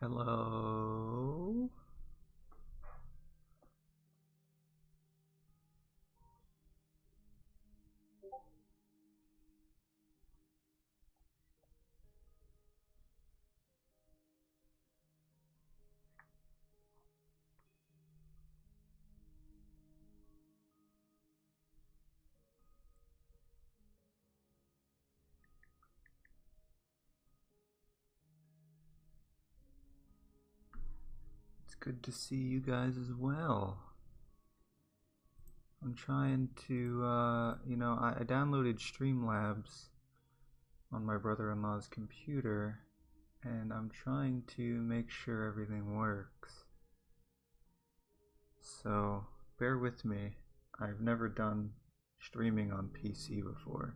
Hello? It's good to see you guys as well. I'm trying to, I downloaded Streamlabs on my brother-in-law's computer, and I'm trying to make sure everything works. So, bear with me. I've never done streaming on PC before.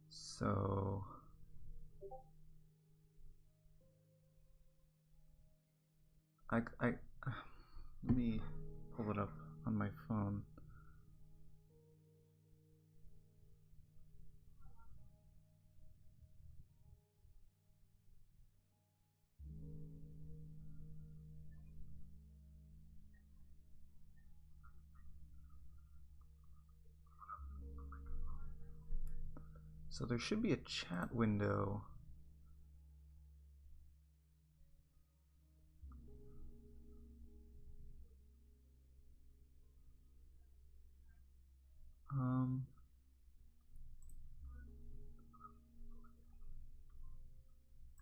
So, let me pull it up on my phone. So there should be a chat window.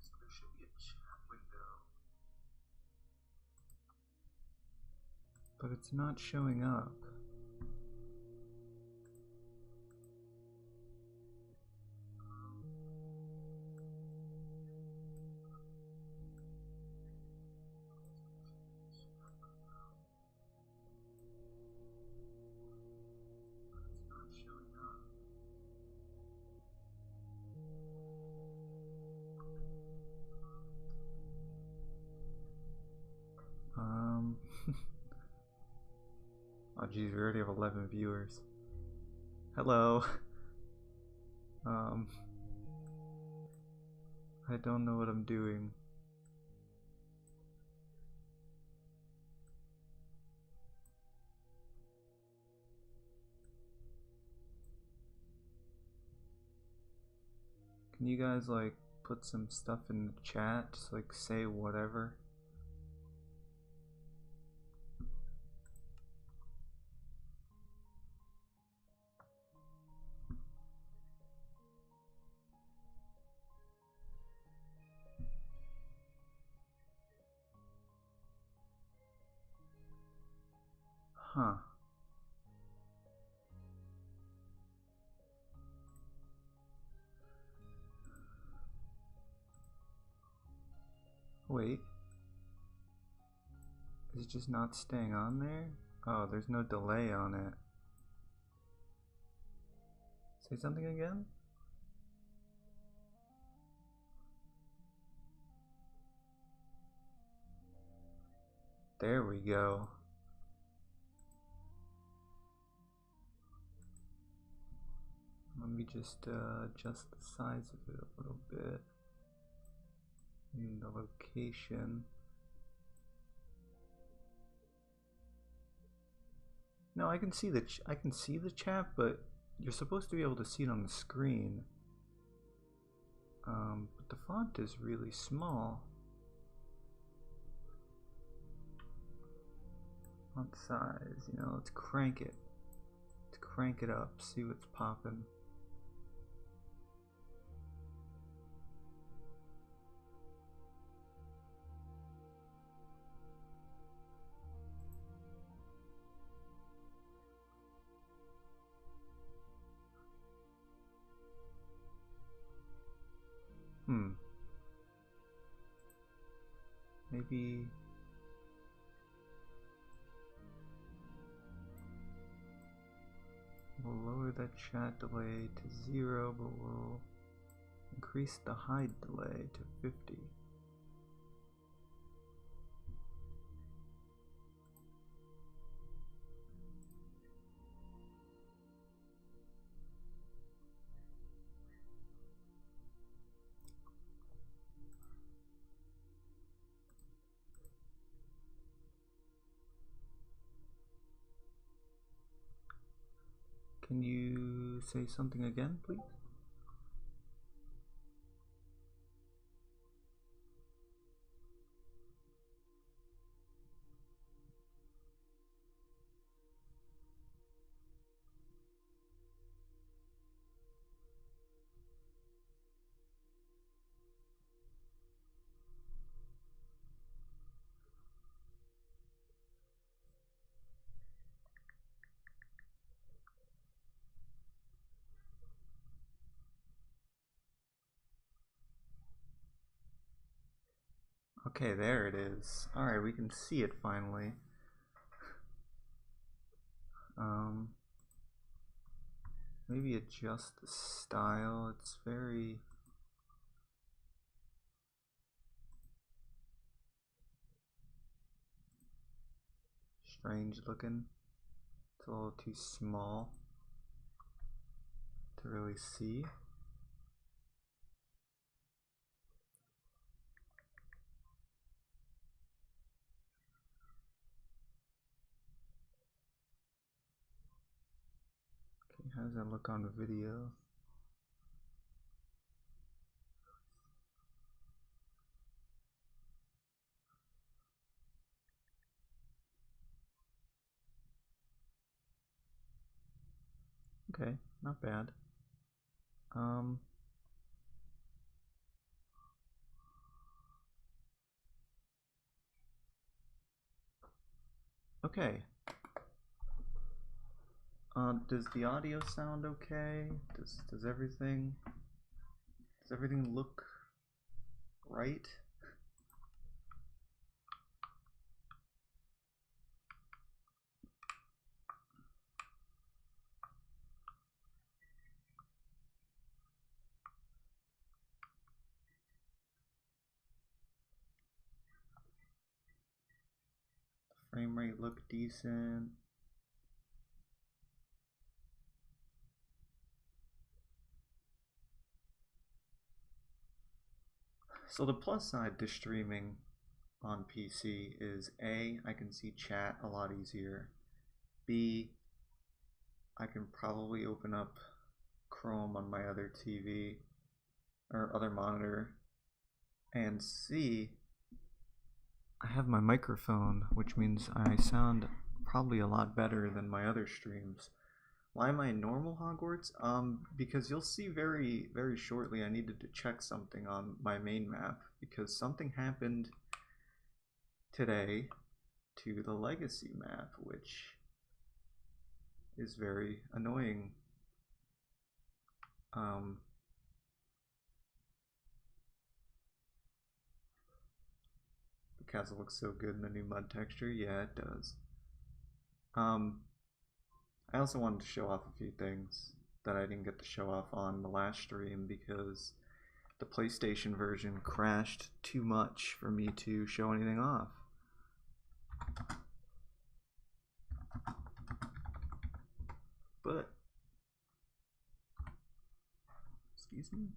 So there should be a chat window. But it's not showing up. Oh geez, we already have 11 viewers. Hello. I don't know what I'm doing. Can you guys like put some stuff in the chat? Just like say whatever. Huh. Wait. Is it just not staying on there? Oh, there's no delay on it. Say something again? There we go. Let me just adjust the size of it a little bit. And the location. No, I can see the chat, but you're supposed to be able to see it on the screen. But the font is really small. Font size, let's crank it. Let's crank it up, see what's popping. Maybe we'll lower that chat delay to 0, but we'll increase the hide delay to 50. can you say something again, please? Okay, there it is. Alright, we can see it finally. Maybe adjust the style. It's very strange looking. It's a little too small to really see. Okay, how does that look on the video? Okay, not bad. Okay. Does the audio sound okay? Does everything look right? Frame rate look decent. So the plus side to streaming on PC is A, I can see chat a lot easier. B, I can probably open up Chrome on my other TV or other monitor. And C, I have my microphone, which means I sound probably a lot better than my other streams. Why am I in normal Hogwarts? Because you'll see very, very shortly I needed to check something on my main map because something happened today to the legacy map, which is very annoying. The castle looks so good in the new mud texture. Yeah, it does. I also wanted to show off a few things that I didn't get to show off on the last stream because the PlayStation version crashed too much for me to show anything off. But, excuse me?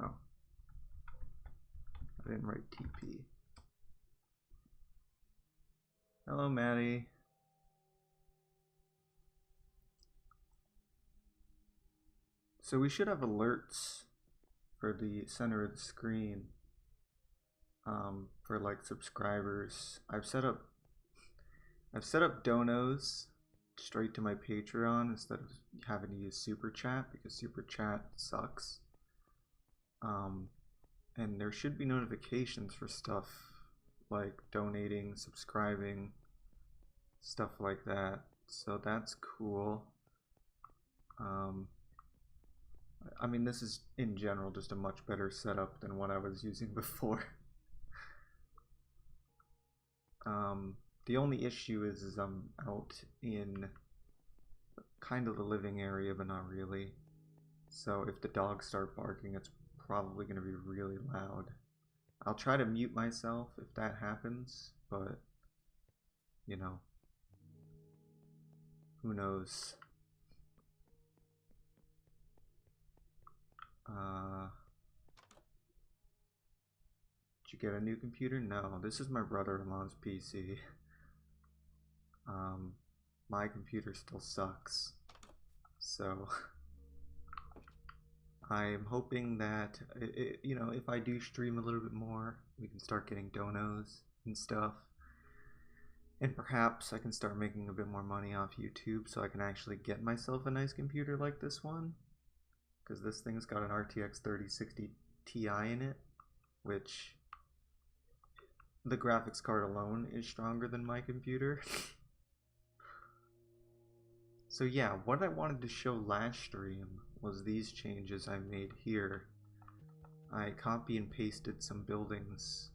Oh. I didn't write TP. Hello, Maddie. So we should have alerts for the center of the screen for like subscribers. I've set up donos straight to my Patreon instead of having to use Super Chat because Super Chat sucks. And there should be notifications for stuff like donating, subscribing, stuff like that. So that's cool. I mean, this is in general just a much better setup than what I was using before. The only issue is I'm out in kind of the living area, but not really. So if the dogs start barking, it's probably going to be really loud. I'll try to mute myself if that happens, but, you know, who knows. Did you get a new computer? No, this is my brother-in-law's PC. my computer still sucks. So I'm hoping that, you know, if I do stream a little bit more, we can start getting donos and stuff. And perhaps I can start making a bit more money off YouTube so I can actually get myself a nice computer like this one. Because this thing's got an RTX 3060 Ti in it, which the graphics card alone is stronger than my computer. So yeah, what I wanted to show last stream was these changes I made here. I copy and pasted some buildings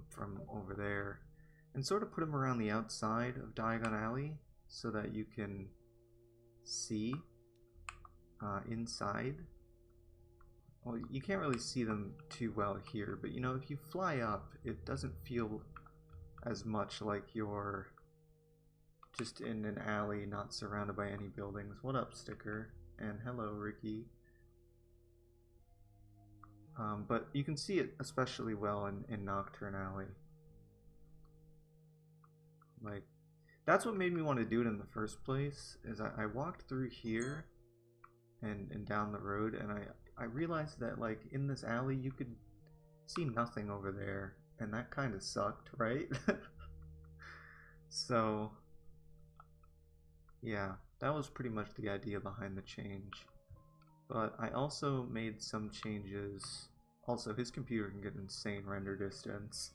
from over there and sort of put them around the outside of Diagon Alley so that you can see inside. Well, you can't really see them too well here, but you know, if you fly up, it doesn't feel as much like you're just in an alley, not surrounded by any buildings. What up, Sticker? And hello, Ricky. But you can see it especially well in Nocturne Alley. Like, that's what made me want to do it in the first place, is I walked through here and down the road, and I realized that, like, in this alley you could see nothing over there, and that kind of sucked, right? So yeah, that was pretty much the idea behind the change. But I also made some changes. Also, his computer can get insane render distance.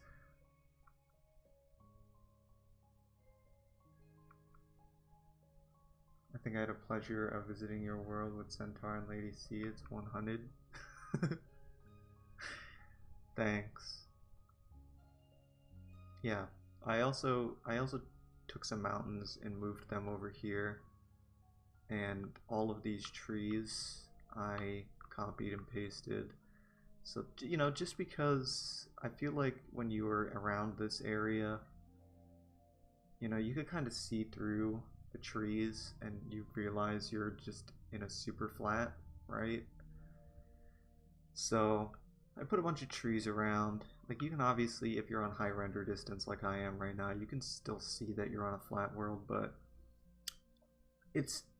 I think I had a pleasure of visiting your world with Centaur and Lady C. It's 100. Thanks. Yeah, I also took some mountains and moved them over here, and all of these trees I copied and pasted. So, you know, just because I feel like when you were around this area, you know, you could kind of see through the trees and you realize you're just in a super flat, right? So I put a bunch of trees around. Like, you can obviously, if you're on high render distance like I am right now, you can still see that you're on a flat world, but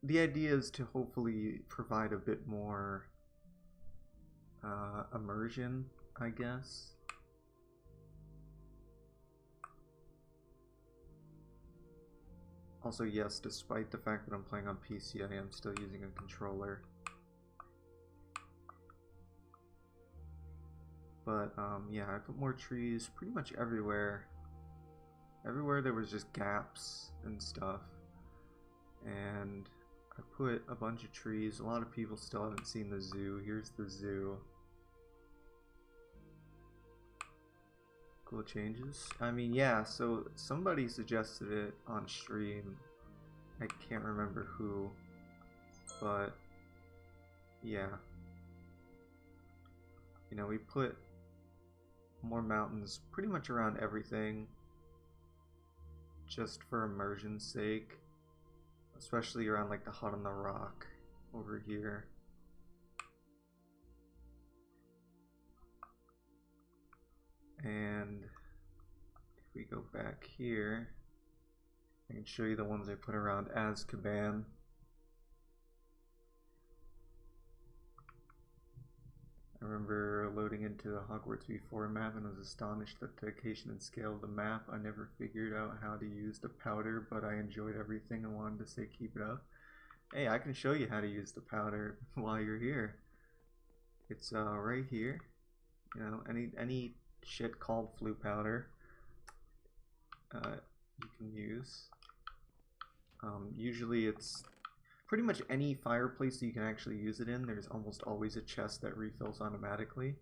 the idea is to hopefully provide a bit more immersion, I guess. Also, yes, despite the fact that I'm playing on PC, I am still using a controller. But yeah, I put more trees pretty much everywhere. Everywhere there was just gaps and stuff. And I put a bunch of trees. A lot of people still haven't seen the zoo. Here's the zoo. Cool changes. I mean, yeah, so somebody suggested it on stream. I can't remember who, but yeah. You know, we put more mountains pretty much around everything just for immersion's sake, especially around like the hut on the rock over here. And if we go back here, I can show you the ones I put around Azkaban. I remember loading into the Hogwarts V4 map and was astonished at the location and scale of the map. I never figured out how to use the powder, but I enjoyed everything and wanted to say keep it up. Hey, I can show you how to use the powder while you're here. It's right here. You know, any shit called flu powder you can use. Usually it's pretty much any fireplace that you can actually use it in. There's almost always a chest that refills automatically.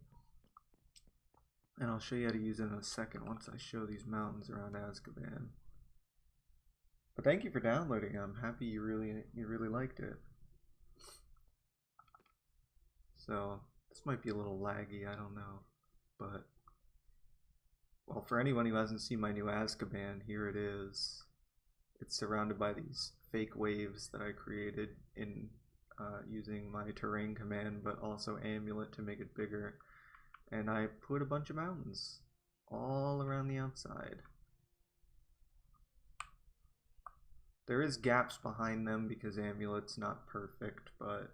And I'll show you how to use it in a second once I show these mountains around Azkaban. But thank you for downloading. I'm happy you really liked it. So this might be a little laggy, I don't know, but well, for anyone who hasn't seen my new Azkaban, here it is. It's surrounded by these fake waves that I created in using my terrain command, but also amulet to make it bigger. And I put a bunch of mountains all around the outside. There is gaps behind them because Amulet's not perfect, but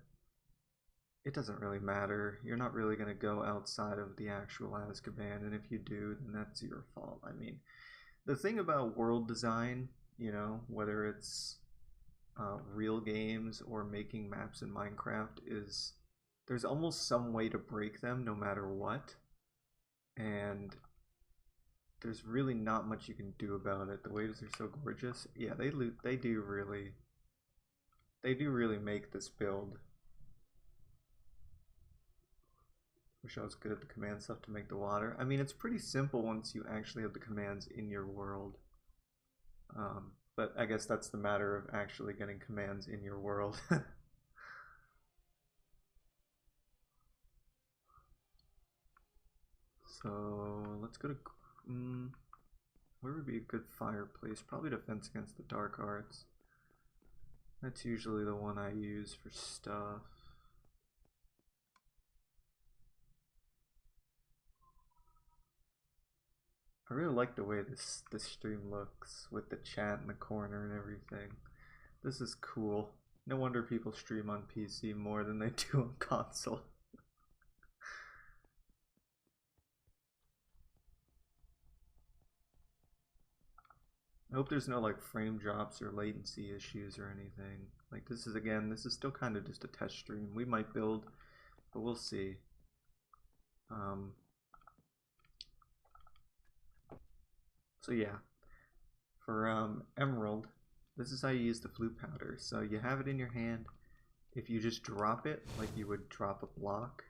it doesn't really matter. You're not really going to go outside of the actual Azkaban, and if you do, then that's your fault. I mean, the thing about world design, you know, whether it's real games or making maps in Minecraft, is there's almost some way to break them no matter what, and there's really not much you can do about it. The waves are so gorgeous. Yeah, they do really make this build. Wish I was good at the command stuff to make the water. I mean, it's pretty simple once you actually have the commands in your world. But I guess that's the matter of actually getting commands in your world. So let's go to where would be a good fireplace? Probably Defense Against the Dark Arts. That's usually the one I use for stuff. I really like the way this stream looks with the chat in the corner and everything. This is cool. No wonder people stream on PC more than they do on console. I hope there's no like frame drops or latency issues or anything. Like this is still kind of just a test stream. We might build, but we'll see. So yeah, for Emerald, this is how you use the flute powder. So you have it in your hand. If you just drop it like you would drop a block,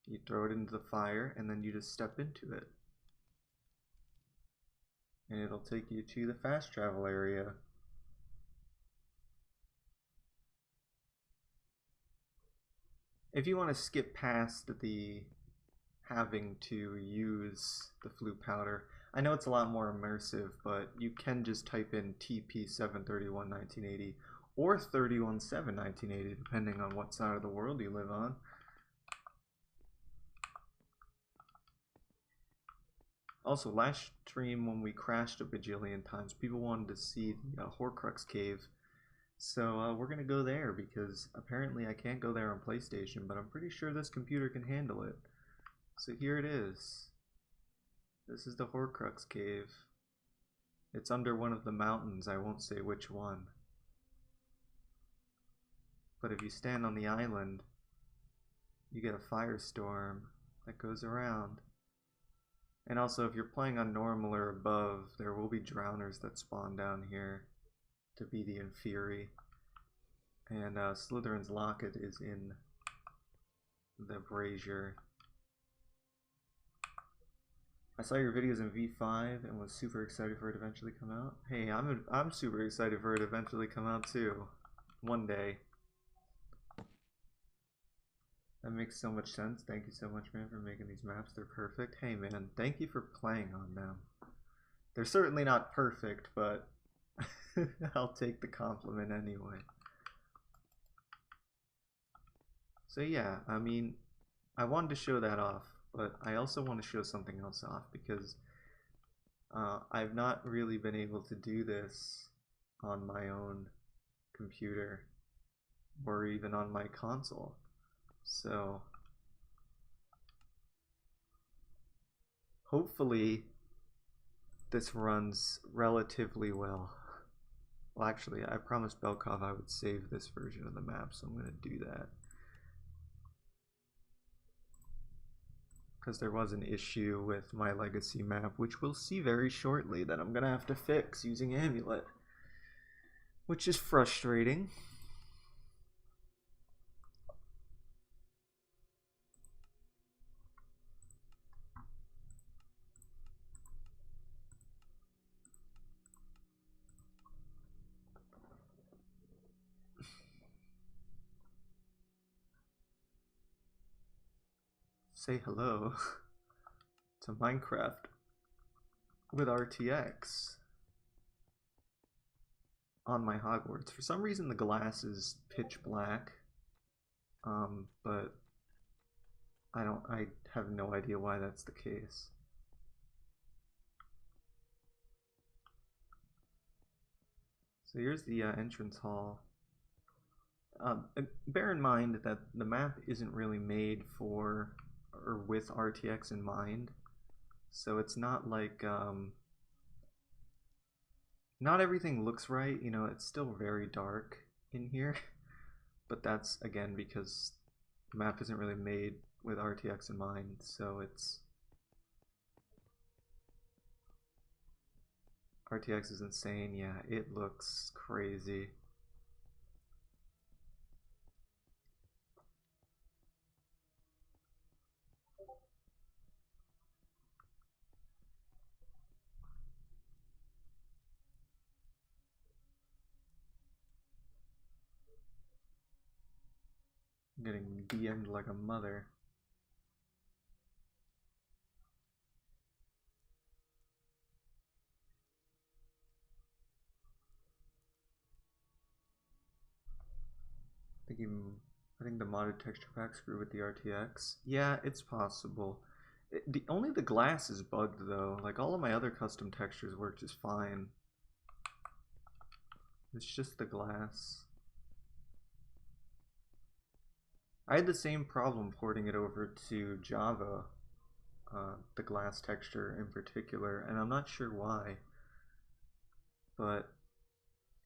you throw it into the fire and then you just step into it. And it'll take you to the fast travel area. If you want to skip past the having to use the flute powder, I know it's a lot more immersive, but you can just type in TP731-1980 or 317-1980, depending on what side of the world you live on. Also, last stream when we crashed a bajillion times, people wanted to see the Horcrux cave. So we're going to go there because apparently I can't go there on PlayStation, but I'm pretty sure this computer can handle it. So here it is. This is the Horcrux cave. It's under one of the mountains, I won't say which one. But if you stand on the island, you get a firestorm that goes around. And also, if you're playing on normal or above, there will be drowners that spawn down here to be the Inferi. And Slytherin's Locket is in the brazier. I saw your videos in V5 and was super excited for it to eventually come out. Hey, I'm super excited for it to eventually come out too. One day. That makes so much sense. Thank you so much, man, for making these maps. They're perfect. Hey, man, thank you for playing on them. They're certainly not perfect, but I'll take the compliment anyway. So yeah, I mean, I wanted to show that off, but I also want to show something else off because I've not really been able to do this on my own computer or even on my console. So hopefully this runs relatively well. Well, actually, I promised Belkov I would save this version of the map, so I'm going to do that. Because there was an issue with my legacy map, which we'll see very shortly, that I'm going to have to fix using Amulet. Which is frustrating. Say hello to Minecraft with RTX on my Hogwarts. For some reason the glass is pitch black, but I have no idea why that's the case. So here's the entrance hall. Bear in mind that the map isn't really made for or with RTX in mind, so it's not like not everything looks right. You know, it's still very dark in here, but that's again because the map isn't really made with RTX in mind, so it's RTX is insane. Yeah, it looks crazy. I'm getting DM'd like a mother. I think the modded texture pack screw with the RTX. Yeah, it's possible. Only the glass is bugged though. Like all of my other custom textures work just fine. It's just the glass. I had the same problem porting it over to Java, the glass texture in particular, and I'm not sure why. But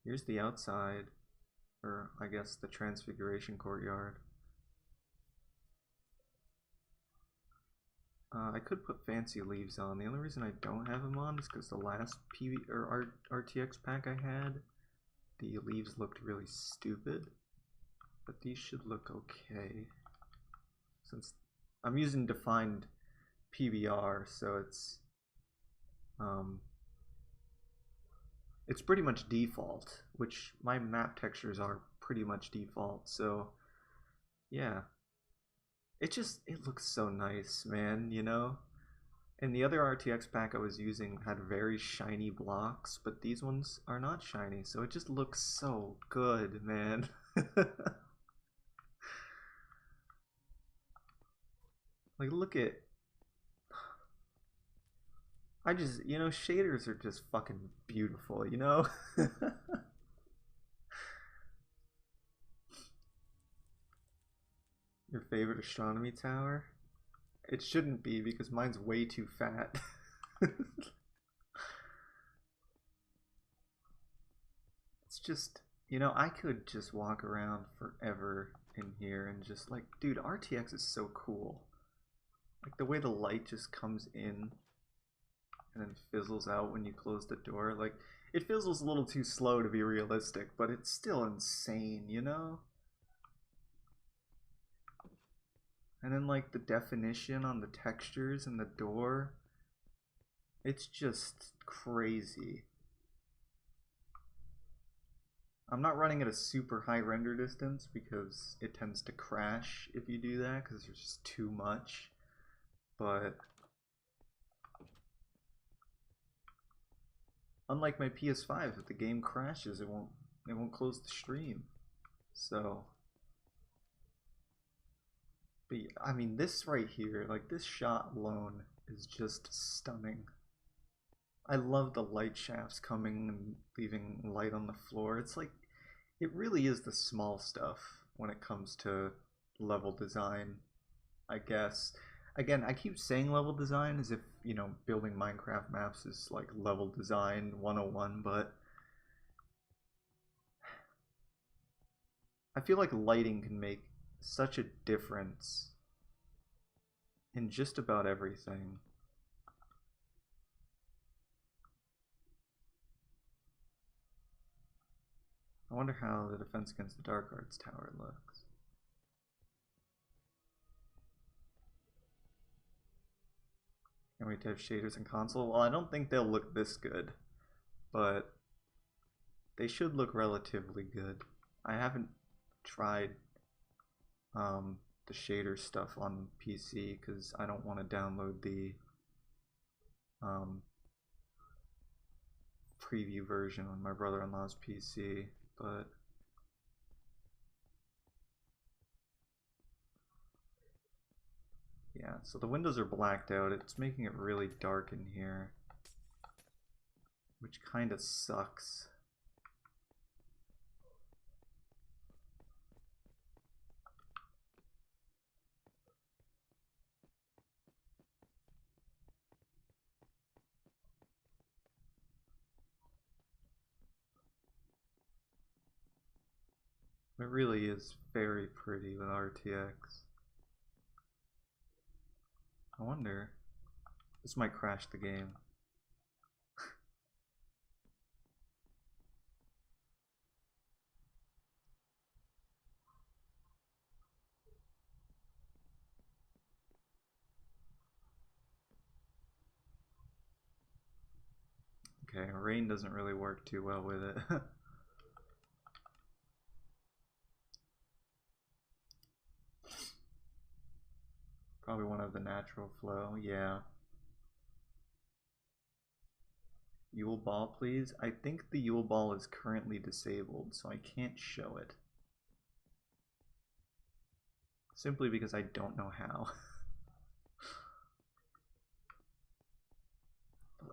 here's the outside, or I guess the Transfiguration Courtyard. I could put fancy leaves on. The only reason I don't have them on is because the last PV or RTX pack I had, the leaves looked really stupid. But these should look okay. Since I'm using defined PBR, so it's pretty much default, which my map textures are pretty much default. So yeah, it looks so nice, man, you know? And the other RTX pack I was using had very shiny blocks, but these ones are not shiny, so it just looks so good, man. Like, look at... you know, shaders are just fucking beautiful, you know? Your favorite astronomy tower? It shouldn't be because mine's way too fat. It's just, you know, I could just walk around forever in here and just like, dude, RTX is so cool. Like the way the light just comes in and then fizzles out when you close the door. Like, it fizzles a little too slow to be realistic, but it's still insane, you know? And then like the definition on the textures and the door, it's just crazy. I'm not running at a super high render distance because it tends to crash if you do that because there's just too much. But unlike my PS5, if the game crashes, it won't close the stream. So, but I mean, this right here, like this shot alone, is just stunning. I love the light shafts coming and leaving light on the floor. It's like, it really is the small stuff when it comes to level design, I guess. Again, I keep saying level design as if, you know, building Minecraft maps is like level design 101, but I feel like lighting can make such a difference in just about everything. I wonder how the Defense Against the Dark Arts tower looks. Can't wait to have shaders in console. Well, I don't think they'll look this good, but they should look relatively good. I haven't tried the shader stuff on PC because I don't want to download the preview version on my brother-in-law's PC, but yeah, so the windows are blacked out. It's making it really dark in here, which kind of sucks. It really is very pretty with RTX. I wonder, this might crash the game. Okay, rain doesn't really work too well with it. Probably one of the natural flow, yeah. Yule Ball, please. I think the Yule Ball is currently disabled, so I can't show it. Simply because I don't know how.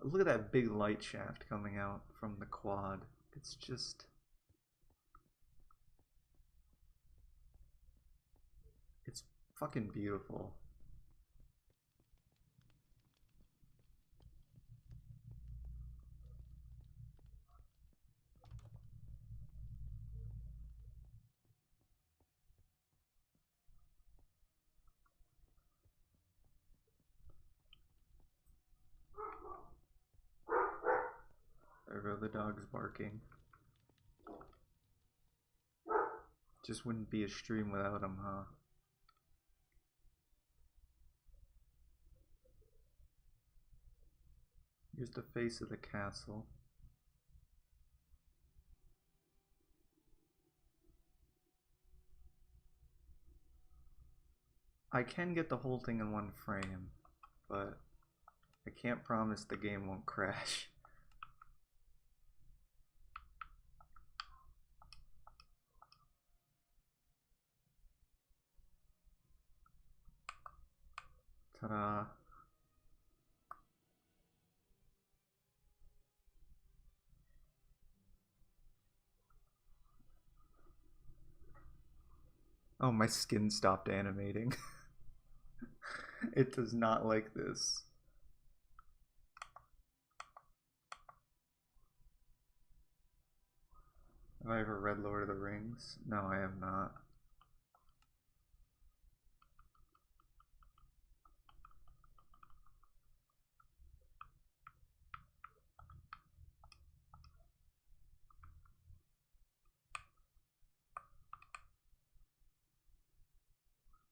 Look at that big light shaft coming out from the quad. It's just... it's fucking beautiful. There go the dogs barking. Just wouldn't be a stream without them, huh? Here's the face of the castle. I can get the whole thing in one frame, but I can't promise the game won't crash. Ta-da! Oh, my skin stopped animating. It does not like this. Have I ever read Lord of the Rings? No, I have not.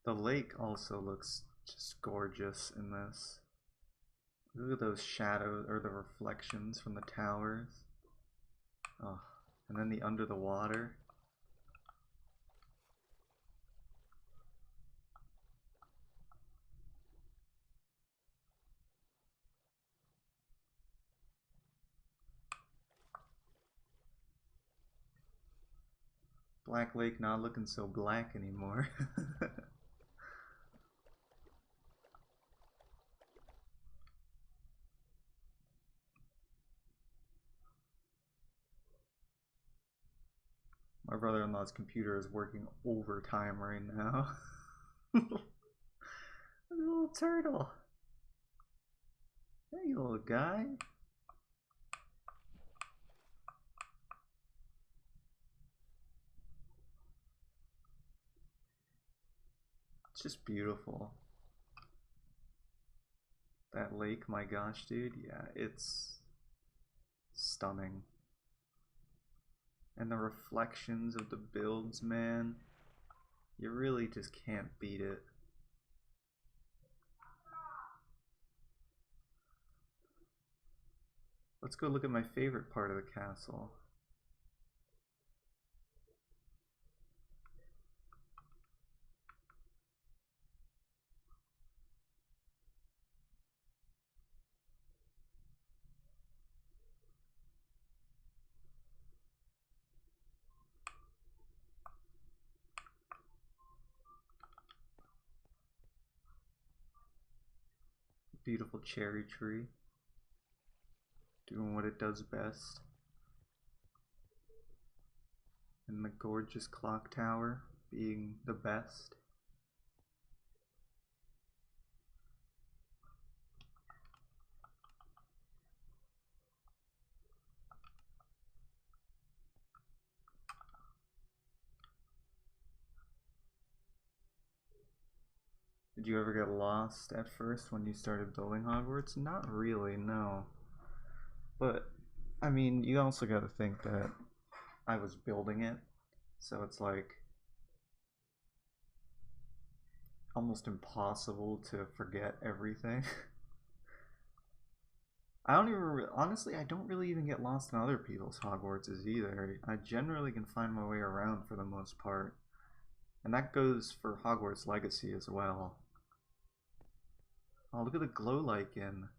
The lake also looks just gorgeous in this. Look at those shadows, or the reflections from the towers. Oh, and then the under the water. Black Lake not looking so black anymore. My brother-in-law's computer is working overtime right now. Little turtle. Hey, little guy. It's just beautiful. That lake, my gosh, dude. Yeah, it's stunning. And the reflections of the builds, man. You really just can't beat it. Let's go look at my favorite part of the castle. Beautiful cherry tree. Doing what it does best. And the gorgeous clock tower being the best. Did you ever get lost at first when you started building Hogwarts? Not really, no. But, I mean, you also gotta think that I was building it, so it's like almost impossible to forget everything. I don't even, honestly, I don't really even get lost in other people's Hogwarts either. I generally can find my way around for the most part. And that goes for Hogwarts Legacy as well. Oh, look at the glow lichen.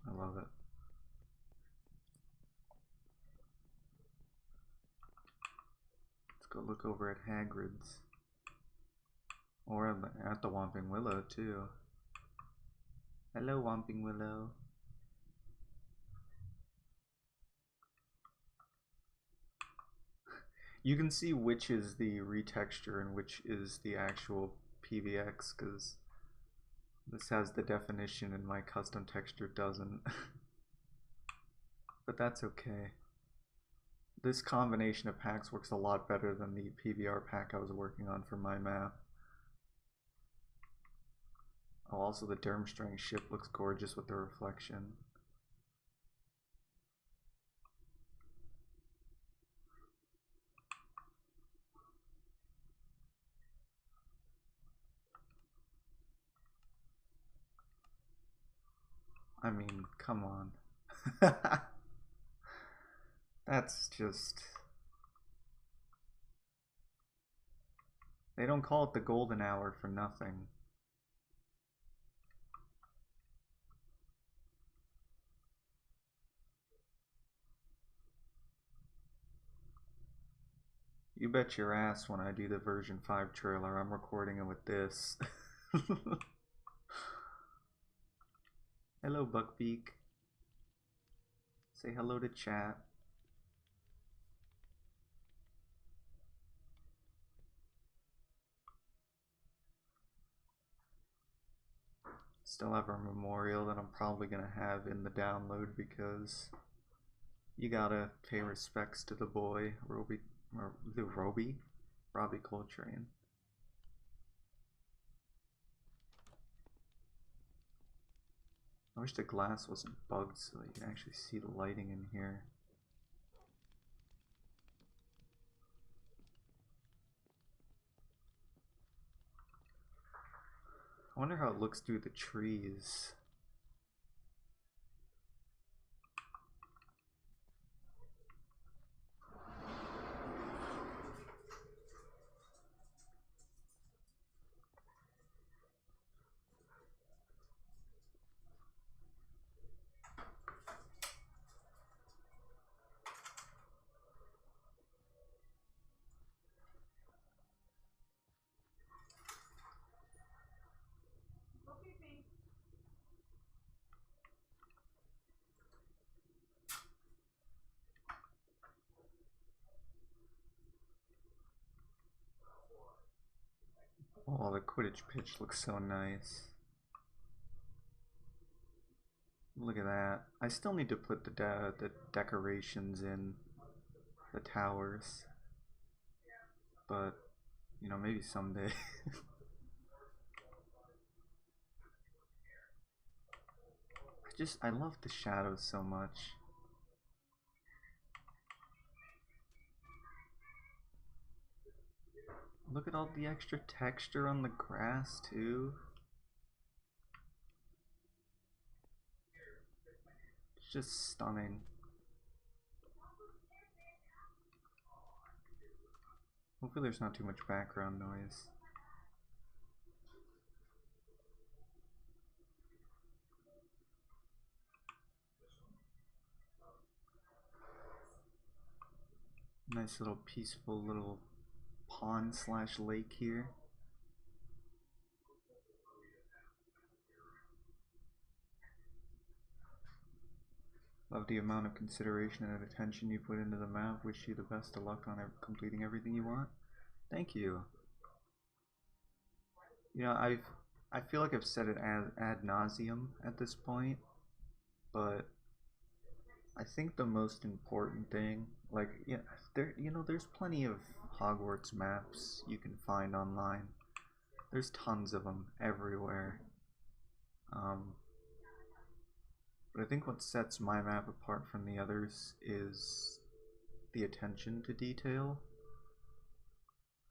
I love it. Let's go look over at Hagrid's. Or at the Whomping Willow, too. Hello, Whomping Willow. You can see which is the retexture and which is the actual PVX, because this has the definition and my custom texture doesn't. But that's okay. This combination of packs works a lot better than the PVR pack I was working on for my map. Oh, also the Durmstrang ship looks gorgeous with the reflection. I mean, come on. That's just... They don't call it the golden hour for nothing. You bet your ass when I do the version 5 trailer, I'm recording it with this. Hello, Buckbeak. Say hello to chat. Still have our memorial that I'm probably gonna have in the download because you gotta pay respects to the boy, Robbie Coltrane. I wish the glass wasn't bugged so you can actually see the lighting in here. I wonder how it looks through the trees. Oh, the Quidditch pitch looks so nice. Look at that. I still need to put the decorations in the towers. But, you know, maybe someday. I love the shadows so much. Look at all the extra texture on the grass too. It's just stunning. Hopefully there's not too much background noise. Nice little peaceful little pond slash lake here. Love the amount of consideration and attention you put into the map. Wish you the best of luck on completing everything you want. Thank you. You know, I feel like I've said it ad nauseum at this point, but I think the most important thing, like, yeah, there's plenty of Hogwarts maps you can find online. There's tons of them everywhere. But I think what sets my map apart from the others is the attention to detail.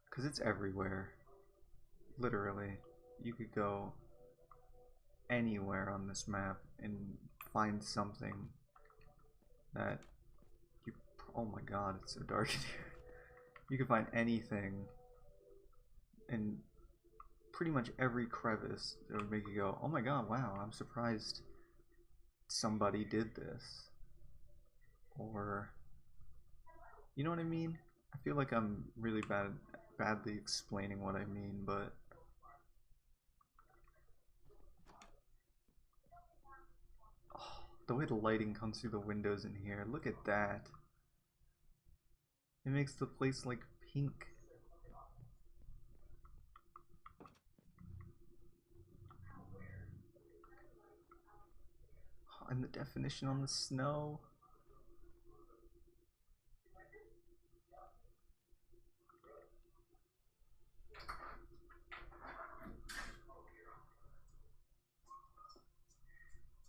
Because it's everywhere. Literally. You could go anywhere on this map and find something that you... Oh my god, it's so dark in here. You can find anything in pretty much every crevice that would make you go, oh my god, wow, I'm surprised somebody did this. Or, you know what I mean? I feel like I'm really badly explaining what I mean, but oh, the way the lighting comes through the windows in here, look at that. It makes the place like pink. Oh, and the definition on the snow.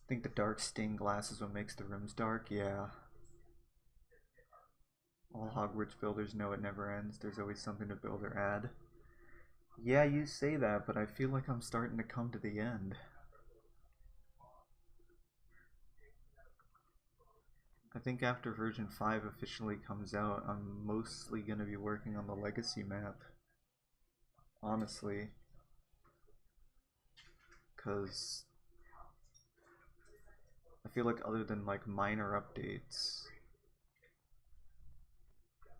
Think the dark stained glass is what makes the rooms dark? Yeah. All Hogwarts builders know it never ends. There's always something to build or add. Yeah, you say that, but I feel like I'm starting to come to the end. I think after version 5 officially comes out, I'm mostly going to be working on the legacy map. Honestly. Because I feel like other than like minor updates,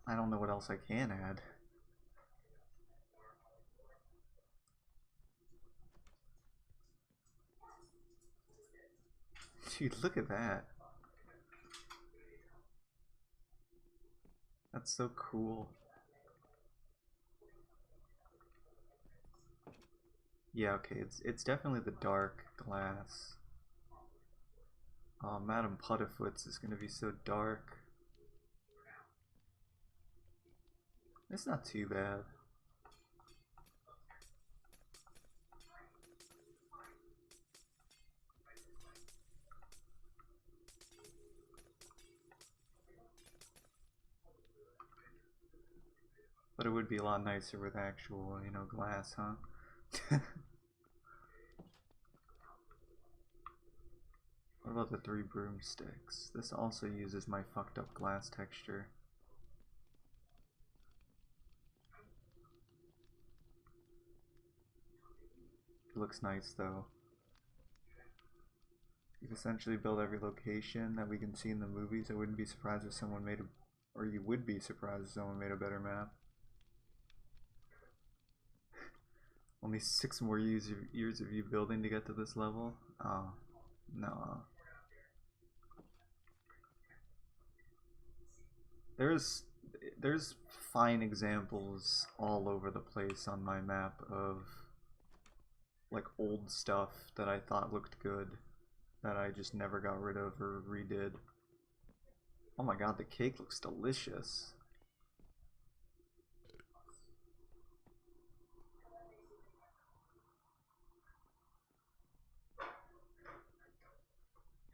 I don't know what else I can add. Dude, look at that. That's so cool. Yeah, okay, it's definitely the dark glass. Oh, Madame Putterfoot's is gonna be so dark. It's not too bad. But it would be a lot nicer with actual, you know, glass, huh? What about the 3 broomsticks? This also uses my fucked up glass texture. It looks nice though. You've essentially built every location that we can see in the movies. I wouldn't be surprised if someone made a... Or you would be surprised if someone made a better map. Only 6 more years of you building to get to this level? Oh, no. There's fine examples all over the place on my map of like old stuff that I thought looked good that I just never got rid of or redid. Oh my god, the cake looks delicious.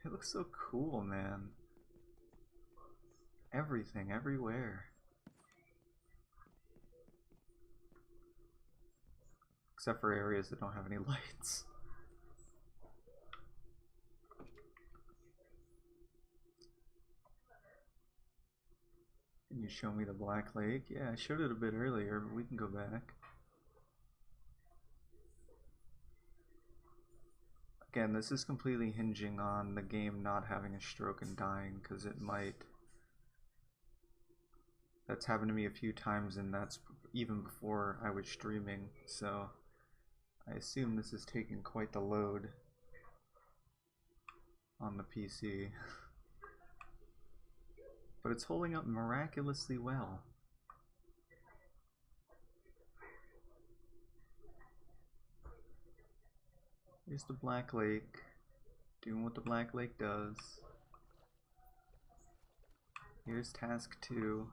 It looks so cool, man. Everything, everywhere. Except for areas that don't have any lights. Can you show me the Black Lake? Yeah, I showed it a bit earlier, but we can go back. Again, this is completely hinging on the game not having a stroke and dying, because it might. That's happened to me a few times, and that's even before I was streaming, so I assume this is taking quite the load on the PC. but it's holding up miraculously well. Here's the Black Lake, doing what the Black Lake does. Here's task 2.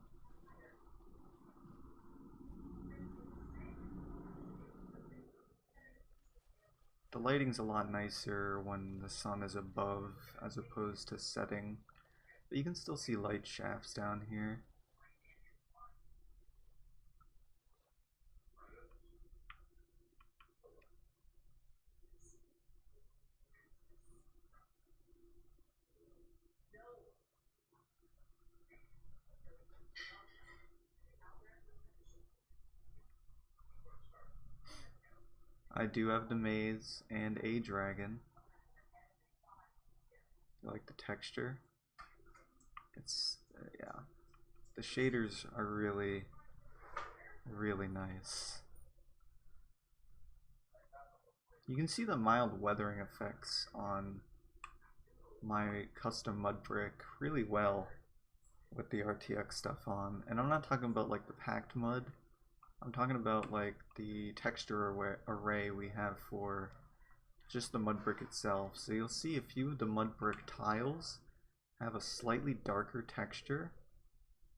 The lighting's a lot nicer when the sun is above as opposed to setting, but you can still see light shafts down here. I do have the maze and a dragon. I like the texture. It's, yeah. The shaders are really, really nice. You can see the mild weathering effects on my custom mud brick really well with the RTX stuff on. And I'm not talking about like the packed mud. I'm talking about like the texture array we have for just the mud brick itself. So you'll see a few of the mud brick tiles have a slightly darker texture,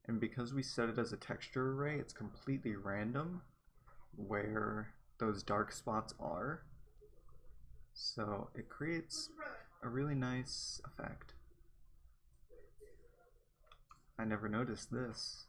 and because we set it as a texture array, it's completely random where those dark spots are. So it creates a really nice effect. I never noticed this.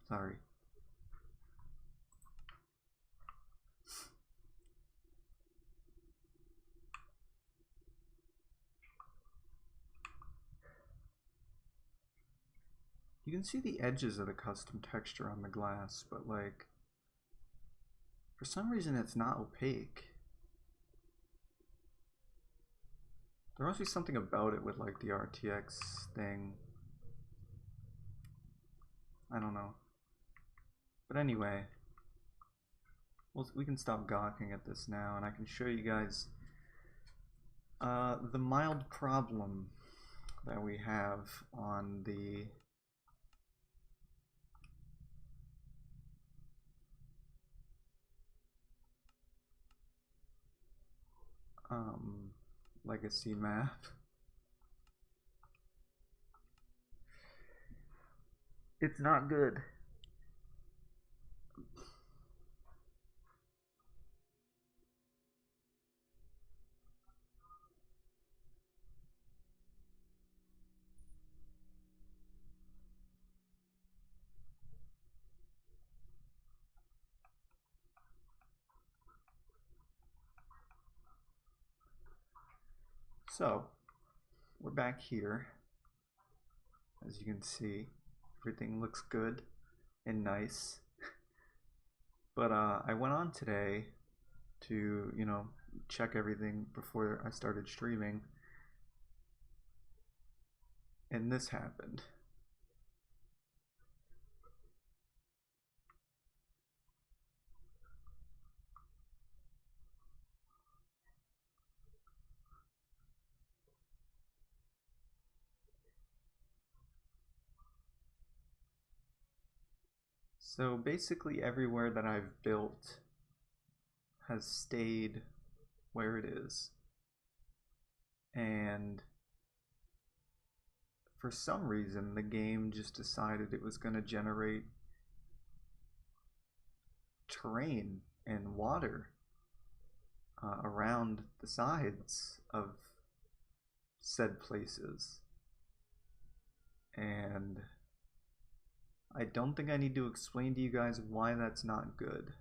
Sorry. You can see the edges of the custom texture on the glass, but like, for some reason it's not opaque. There must be something about it with like the RTX thing. I don't know. But anyway, we can stop gawking at this now, and I can show you guys the mild problem that we have on the legacy map. It's not good. So, we're back here. As you can see, everything looks good and nice. But I went on today to, you know, check everything before I started streaming, and this happened. So basically everywhere that I've built has stayed where it is. And for some reason the game just decided it was going to generate terrain and water around the sides of said places. And I don't think I need to explain to you guys why that's not good.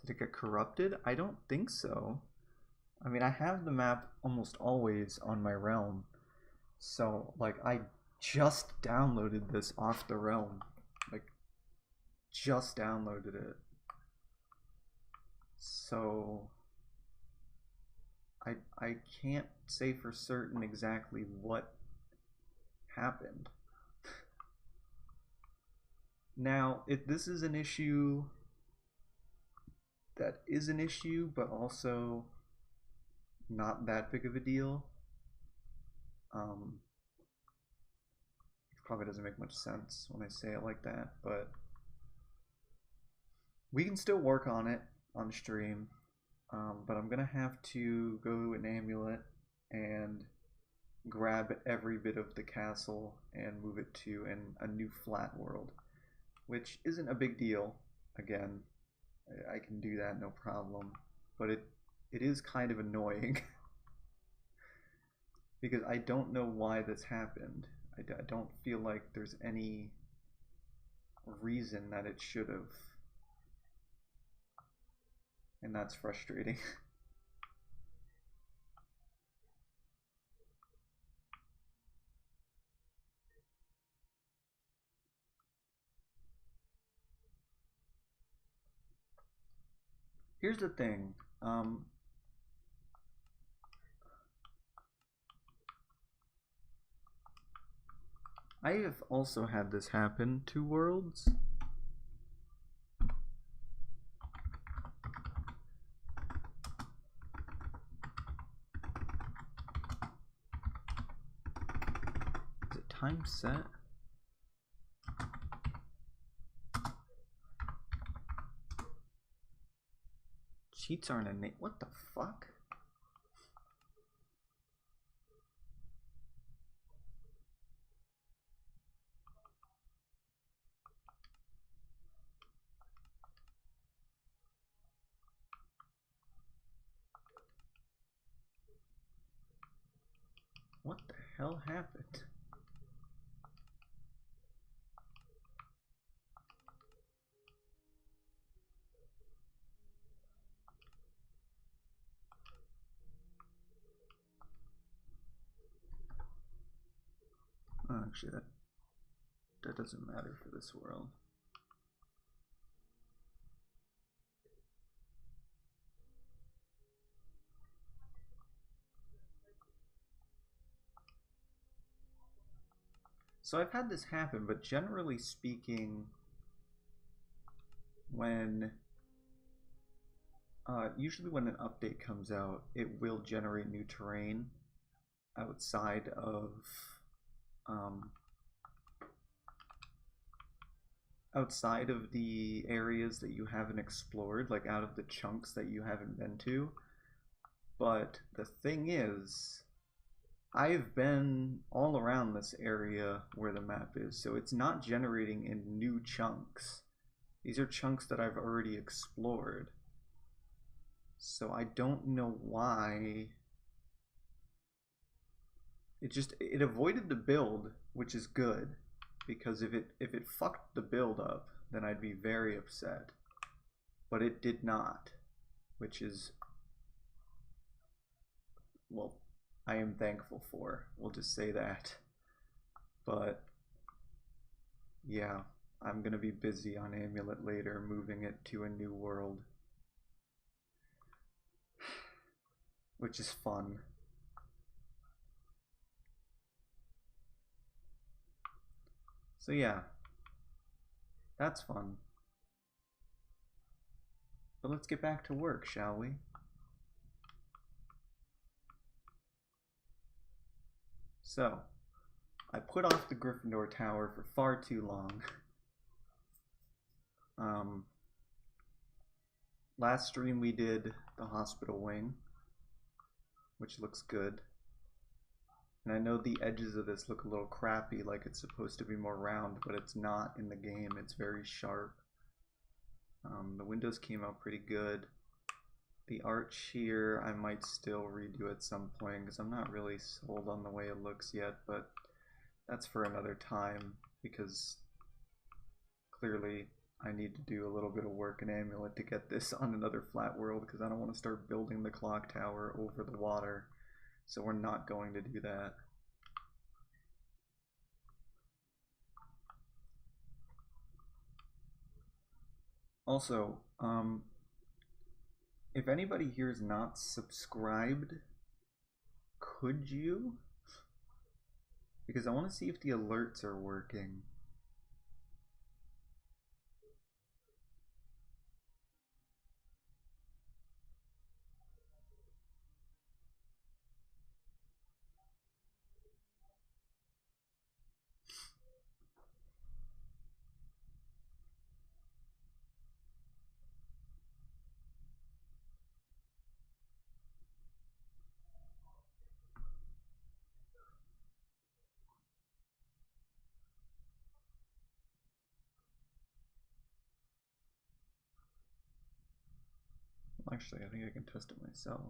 Did it get corrupted? I don't think so. I mean, I have the map almost always on my realm. So, like, I just downloaded this off the realm. Like, just downloaded it. So, I can't say for certain exactly what happened. Now, if this is an issue that is an issue, but also not that big of a deal. It probably doesn't make much sense when I say it like that, but we can still work on it on stream. But I'm gonna have to go an amulet and grab every bit of the castle and move it to a new flat world, which isn't a big deal. Again, I can do that no problem, but it is kind of annoying because I don't know why this happened. I don't feel like there's any reason that it should have, and that's frustrating. Here's the thing. I have also had this happen to worlds. Is it time set? Cheats aren't innate. What the fuck? What the hell happened? Oh, actually, that doesn't matter for this world. So I've had this happen, but generally speaking, when usually when an update comes out, it will generate new terrain outside of the areas that you haven't explored, like out of the chunks that you haven't been to. But the thing is, I've been all around this area where the map is, so it's not generating in new chunks. These are chunks that I've already explored. So I don't know why. It avoided the build, which is good, because if it fucked the build up, then I'd be very upset. But it did not, which is, well, I am thankful for. We'll just say that. But yeah, I'm gonna be busy on Amulet later, moving it to a new world, which is fun. So yeah, that's fun. But let's get back to work, shall we? So, I put off the Gryffindor Tower for far too long. Last stream we did the hospital wing, which looks good. And I know the edges of this look a little crappy, like it's supposed to be more round, but it's not in the game. It's very sharp. The windows came out pretty good. The arch here I might still redo at some point because I'm not really sold on the way it looks yet, but that's for another time because clearly I need to do a little bit of work in Amulet to get this on another flat world because I don't want to start building the clock tower over the water. So we're not going to do that. Also, if anybody here is not subscribed, could you? Because I want to see if the alerts are working. Actually, I think I can test it myself.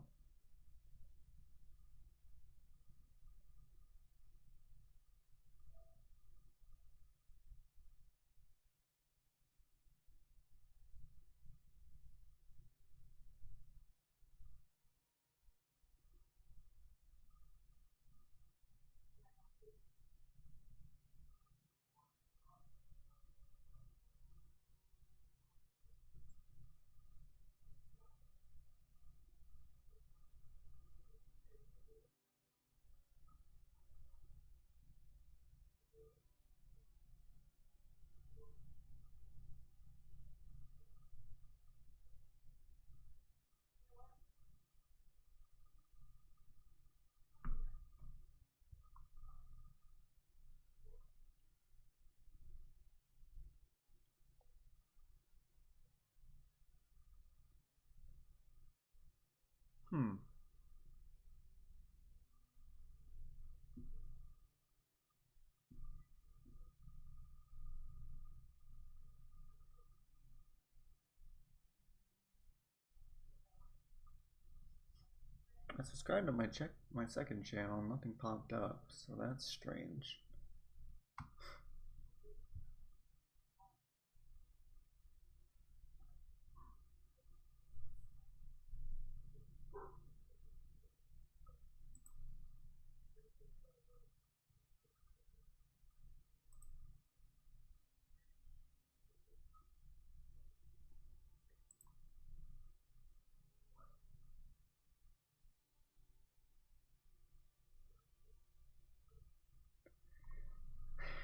I subscribed to my second channel, nothing popped up, so that's strange.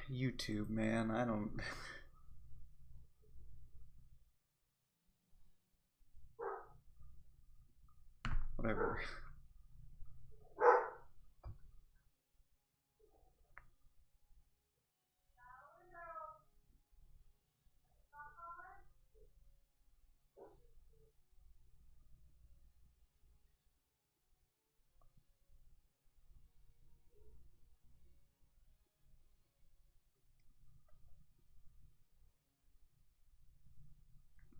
YouTube, man, I don't... Whatever.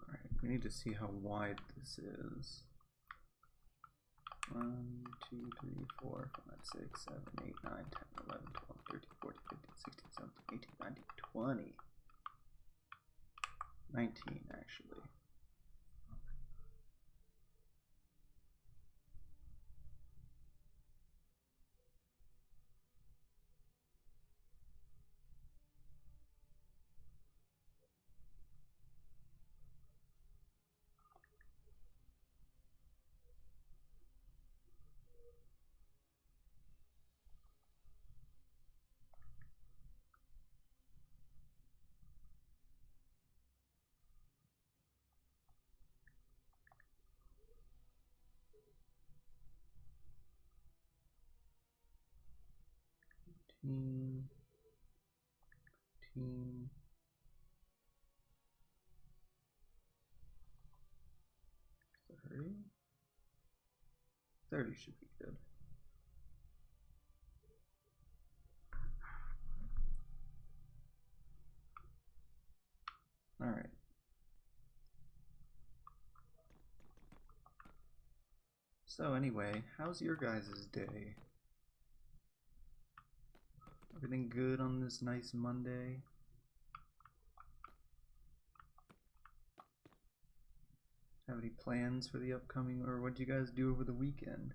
Alright, we need to see how wide this is. 1, 2, 3, 4, 5, 6, 7, 8, 9, 10, 11, 12, 13, 14, 15, 16, 17, 18, 19, 20. 19, actually. Team. 30? 30 should be good. Alright. So anyway, how's your guys' day? Everything good on this nice Monday? Have any plans for the upcoming, or what do you guys do over the weekend?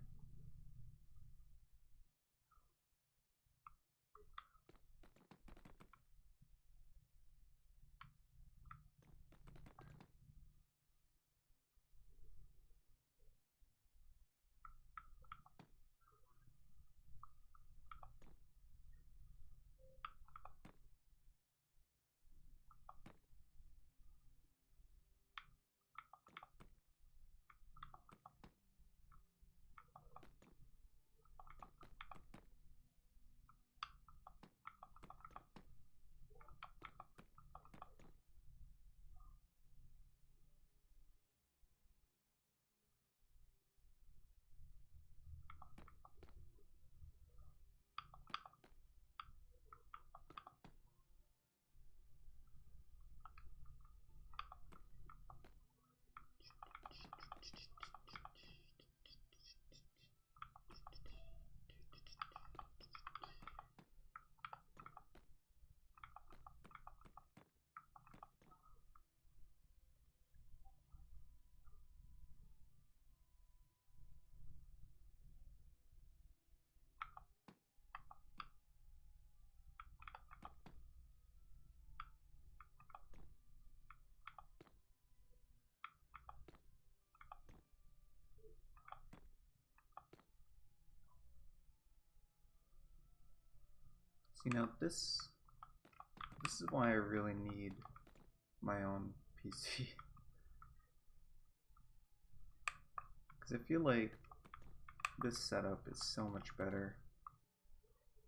See, now this is why I really need my own PC. Because I feel like this setup is so much better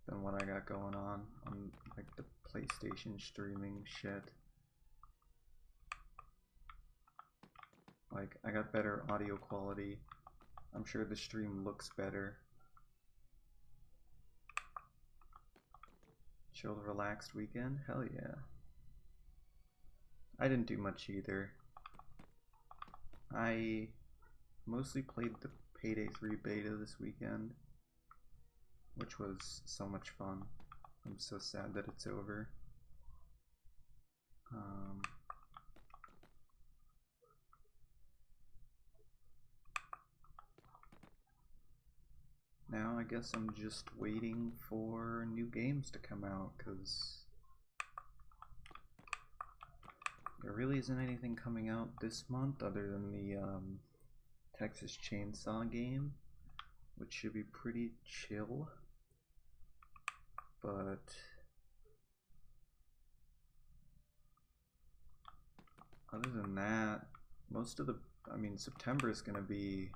than what I got going on like the PlayStation streaming shit. Like, I got better audio quality. I'm sure the stream looks better. Chilled, relaxed weekend? Hell yeah. I didn't do much either. I mostly played the Payday 3 beta this weekend, which was so much fun. I'm so sad that it's over. Now I guess I'm just waiting for new games to come out, because there really isn't anything coming out this month other than the Texas Chainsaw game, which should be pretty chill. But other than that, most of the, September is going to be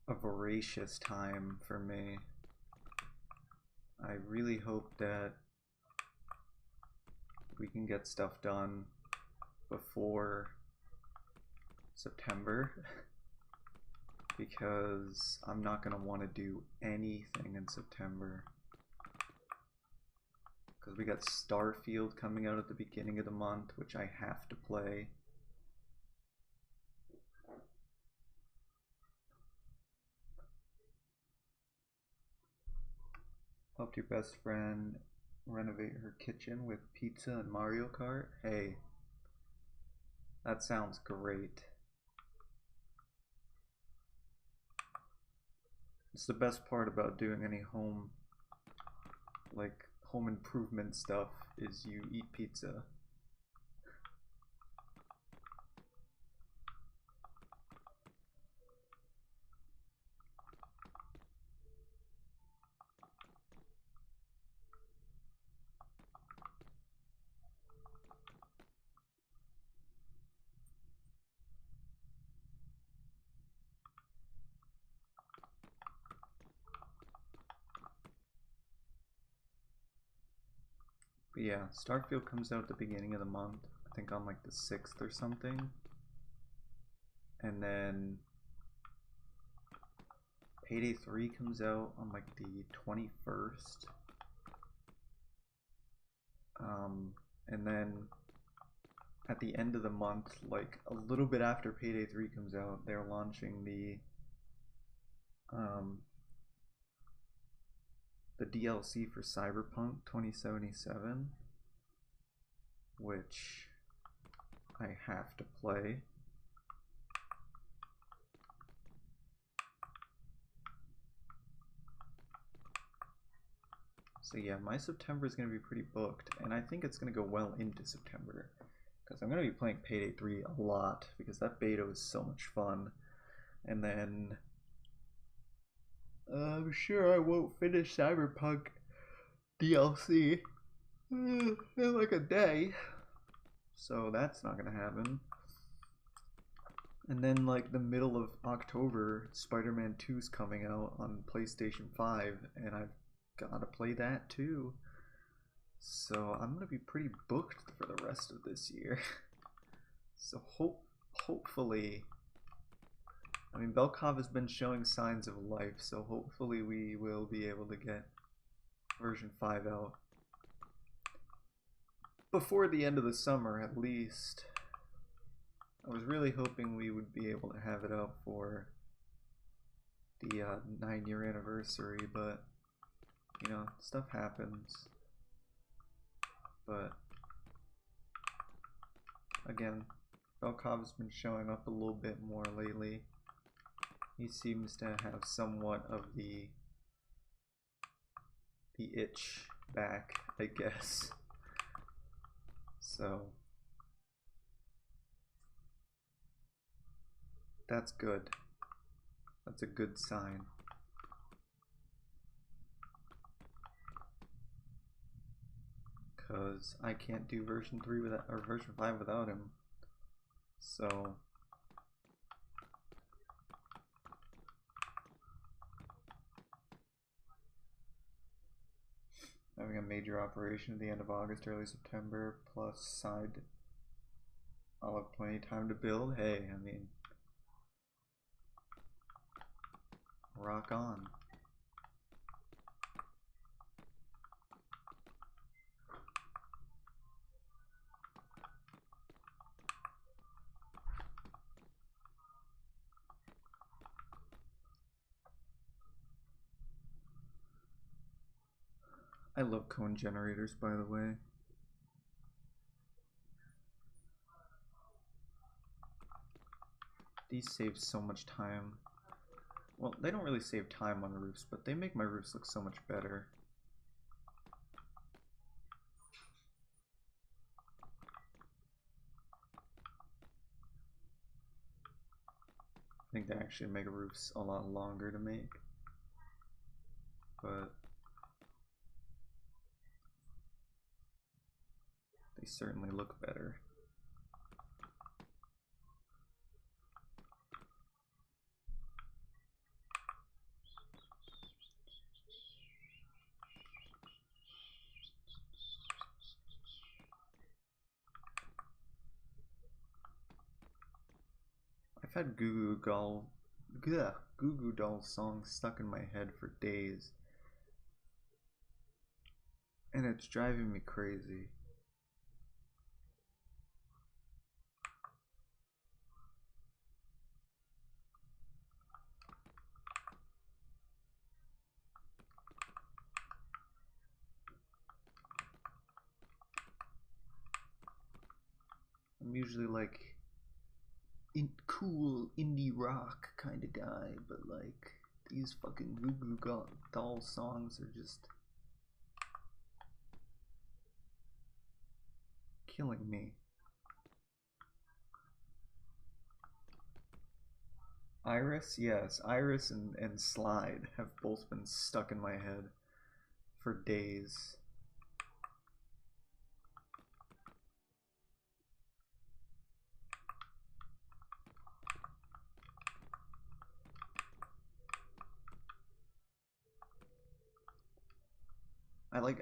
a voracious time for me. I really hope that we can get stuff done before September, because I'm not going to want to do anything in September. Because we got Starfield coming out at the beginning of the month, which I have to play. Helped your best friend renovate her kitchen with pizza and Mario Kart? Hey, that sounds great. It's the best part about doing any home improvement stuff, is you eat pizza. But yeah, Starfield comes out at the beginning of the month, I think on like the 6th or something. And then Payday 3 comes out on like the 21st. And then at the end of the month, like a little bit after Payday 3 comes out, they're launching the DLC for Cyberpunk 2077, which I have to play. So yeah, my September is going to be pretty booked, and I think it's going to go well into September. Because I'm going to be playing Payday 3 a lot, because that beta was so much fun. And then I'm sure I won't finish Cyberpunk DLC in like a day. So that's not going to happen. And then like the middle of October, Spider-Man 2's coming out on PlayStation 5, and I've got to play that too. So I'm going to be pretty booked for the rest of this year. So hopefully, I mean, Belkov has been showing signs of life, so hopefully we will be able to get version 5 out before the end of the summer at least. I was really hoping we would be able to have it out for the 9-year anniversary, but you know, stuff happens. But again, Belkov's been showing up a little bit more lately. He seems to have somewhat of the itch back, I guess. So that's good. That's a good sign. Because I can't do version 3 without, or version 5 without him. So having a major operation at the end of August, early September, plus side, I'll have plenty of time to build. Hey, I mean, rock on. I love cone generators, by the way. These save so much time. Well, they don't really save time on roofs, but they make my roofs look so much better. I think they actually make roofs a lot longer to make. But they certainly look better. I've had Goo Goo Doll songs stuck in my head for days. And it's driving me crazy. I'm usually like cool indie rock kind of guy, but like these fucking Goo Goo Doll songs are just killing me. Iris, yes, Iris and Slide have both been stuck in my head for days.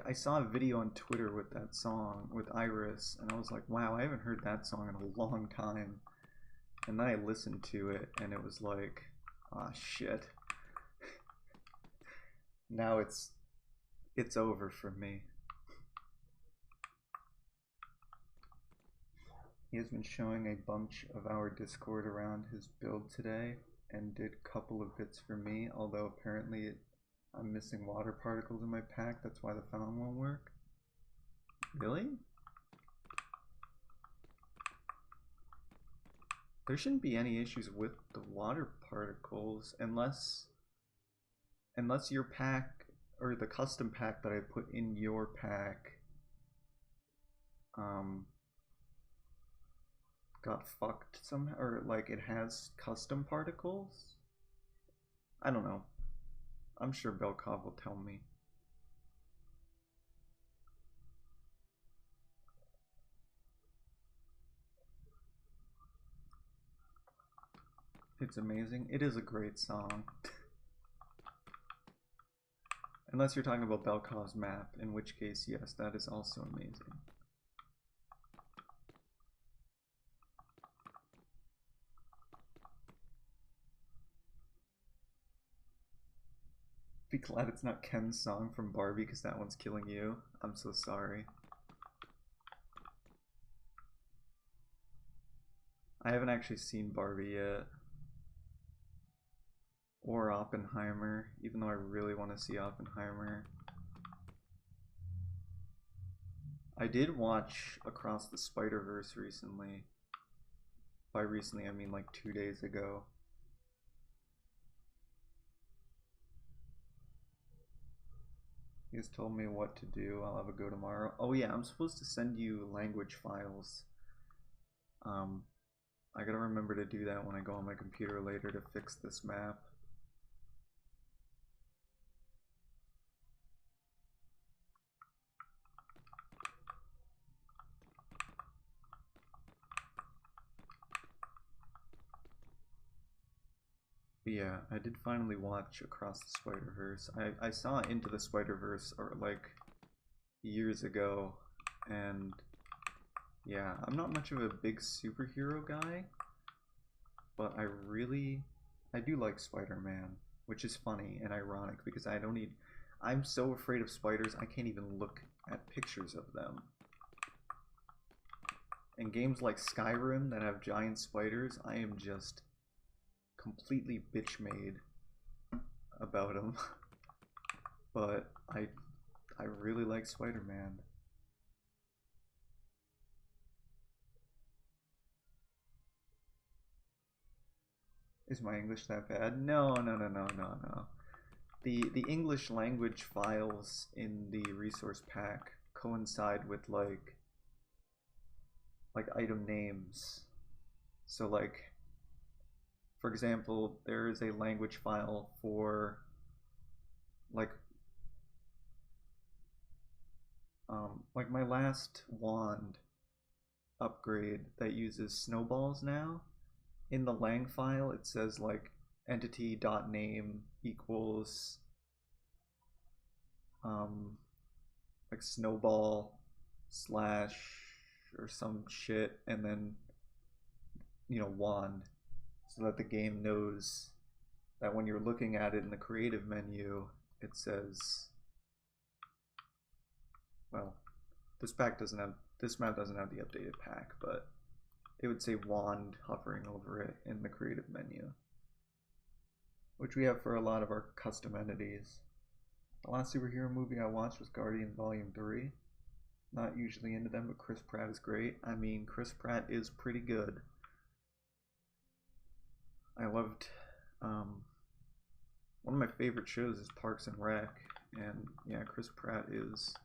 I saw a video on Twitter with that song with Iris, and I was like, wow, I haven't heard that song in a long time. And then I listened to it, and it was like, ah, shit. Now it's over for me. He has been showing a bunch of our Discord around his build today, and did a couple of bits for me, although apparently I'm missing water particles in my pack, that's why the fountain won't work. Really? There shouldn't be any issues with the water particles unless your pack or the custom pack that I put in your pack got fucked somehow, or like it has custom particles. I don't know. I'm sure Belkov will tell me. It's amazing. It is a great song. Unless you're talking about Belkov's map, in which case, yes, that is also amazing. Be glad it's not Ken's song from Barbie, because that one's killing you. I'm so sorry. I haven't actually seen Barbie yet. Or Oppenheimer, even though I really want to see Oppenheimer. I did watch Across the Spider-Verse recently. By recently, I mean like 2 days ago. He has told me what to do. I'll have a go tomorrow. Oh yeah, I'm supposed to send you language files. I gotta remember to do that when I go on my computer later to fix this map. But yeah, I did finally watch Across the Spider-Verse. I saw Into the Spider-Verse or like years ago, and yeah, I'm not much of a big superhero guy, but I do like Spider-Man, which is funny and ironic because I'm so afraid of spiders I can't even look at pictures of them. In games like Skyrim that have giant spiders, I am just completely bitch made about them. But I really like Spider-Man. Is my English that bad? No. The English language files in the resource pack coincide with like item names. So like, for example, there is a language file for like my last wand upgrade that uses snowballs now. In the lang file, it says like entity.name equals like snowball slash or some shit, and then wand, so that the game knows that when you're looking at it in the creative menu, it says, well, this map doesn't have the updated pack, but it would say wand hovering over it in the creative menu, which we have for a lot of our custom entities. The last superhero movie I watched was Guardian Volume 3. Not usually into them, but Chris Pratt is great. I mean, Chris Pratt is pretty good. I loved, one of my favorite shows is Parks and Rec, and yeah, Chris Pratt is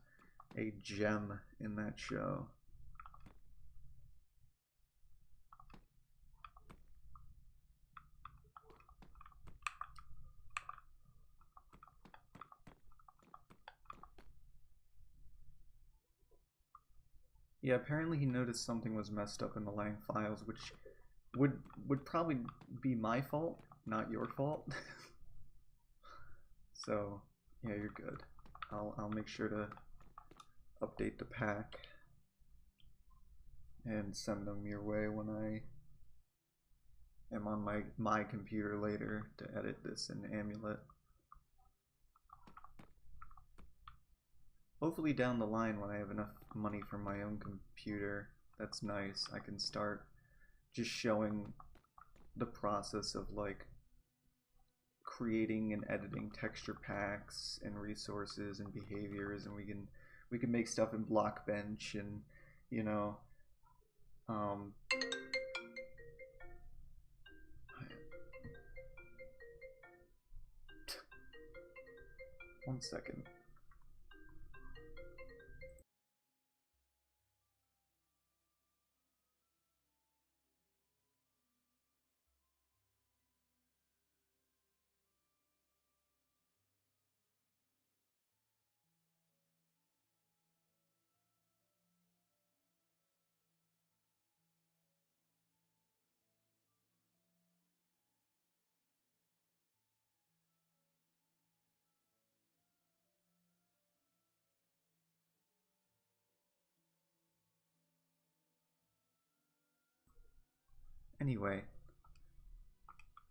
a gem in that show. Yeah, apparently he noticed something was messed up in the lang files, which would probably be my fault, not your fault. So yeah, you're good. I'll make sure to update the pack and send them your way when I am on my computer later to edit this in Amulet. Hopefully down the line when I have enough money for my own computer, that's nice, I can start just showing the process of like creating and editing texture packs and resources and behaviors, and we can make stuff in Blockbench, and 1 second. Anyway,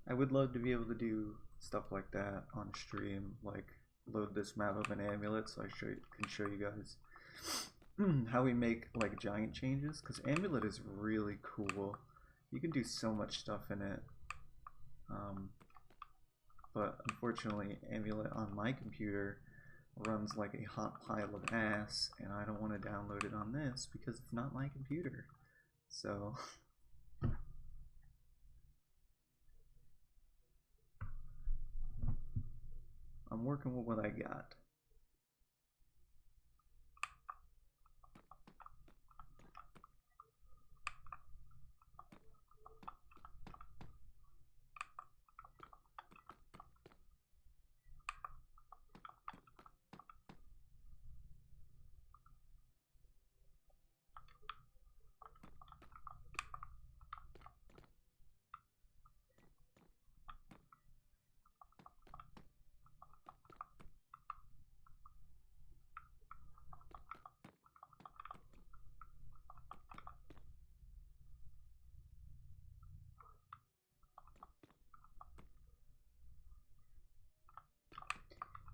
I would love to be able to do stuff like that on stream, like load this map of an amulet so I can show you guys how we make like giant changes, because amulet is really cool. You can do so much stuff in it, but unfortunately amulet on my computer runs like a hot pile of ass, and I don't want to download it on this because it's not my computer. So I'm working with what I got.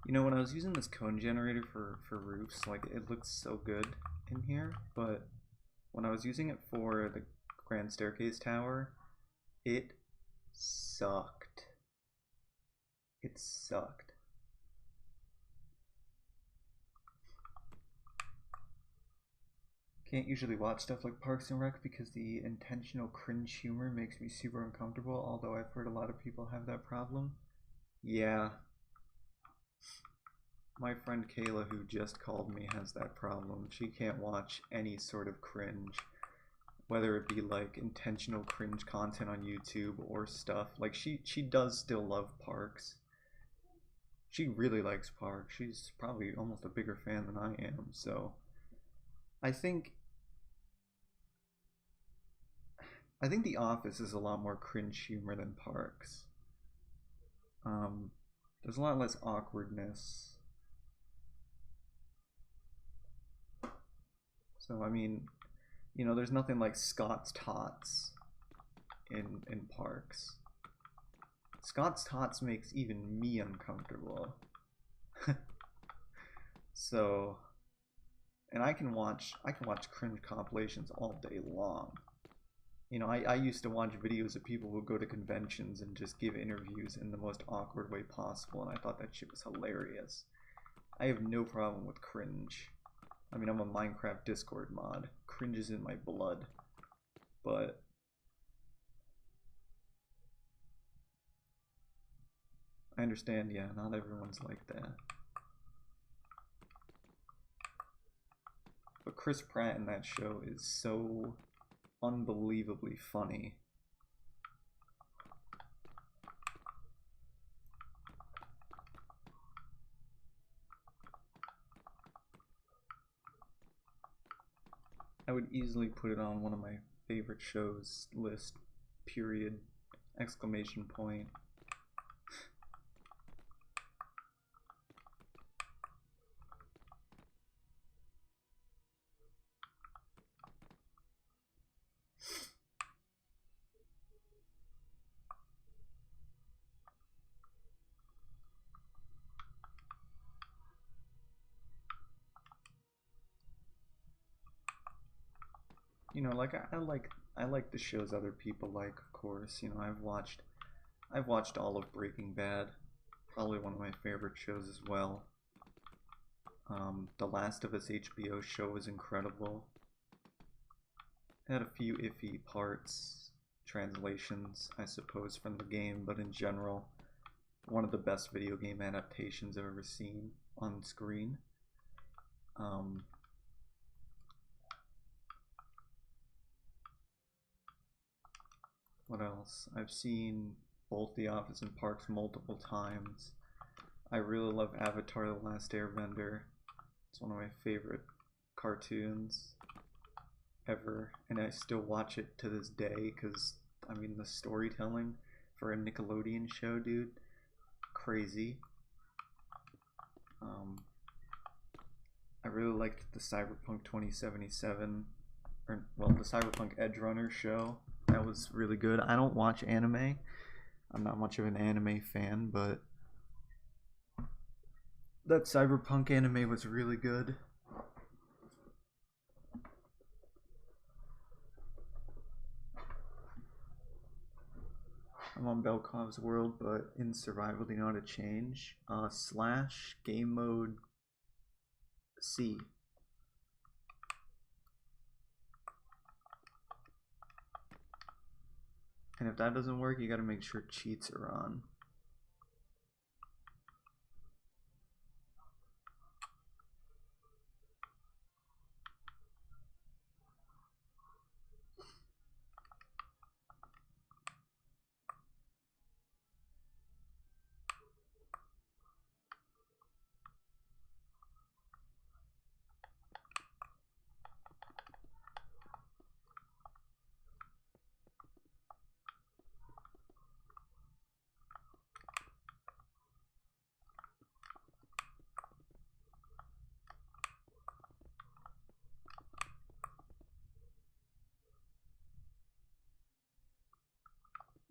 You know, when I was using this cone generator for roofs, like, it looked so good in here, but when I was using it for the grand staircase tower, it sucked. It sucked. Can't usually watch stuff like Parks and Rec because the intentional cringe humor makes me super uncomfortable, although I've heard a lot of people have that problem. Yeah. My friend Kayla, who just called me, has that problem. She can't watch any sort of cringe, whether it be like intentional cringe content on YouTube or stuff. Like she does still love Parks. She really likes Parks. She's probably almost a bigger fan than I am. So I think The Office is a lot more cringe humor than Parks. There's a lot less awkwardness. So I mean, you know, there's nothing like Scott's Tots in Parks. Scott's Tots makes even me uncomfortable. So, and I can watch cringe compilations all day long. You know, I used to watch videos of people who go to conventions and just give interviews in the most awkward way possible, and I thought that shit was hilarious. I have no problem with cringe. I mean, I'm a Minecraft Discord mod. Cringe is in my blood. But I understand, yeah, not everyone's like that. But Chris Pratt in that show is so unbelievably funny. I would easily put it on one of my favorite shows list, period, exclamation point. You know, like I like the shows other people like, of course. You know, I've watched all of Breaking Bad, probably one of my favorite shows as well. The Last of Us HBO show was incredible. It had a few iffy parts, translations, I suppose, from the game, but in general, one of the best video game adaptations I've ever seen on screen. What else? I've seen both The Office and Parks multiple times. I really love Avatar: The Last Airbender. It's one of my favorite cartoons ever, and I still watch it to this day because, I mean, the storytelling for a Nickelodeon show, dude, crazy. I really liked the Cyberpunk 2077, or, well, the Cyberpunk Edge Runner show. That was really good. I don't watch anime. I'm not much of an anime fan, but that Cyberpunk anime was really good. I'm on Belkov's world, but in survival, do you know how to change? Slash game mode C. And if that doesn't work, you gotta make sure cheats are on.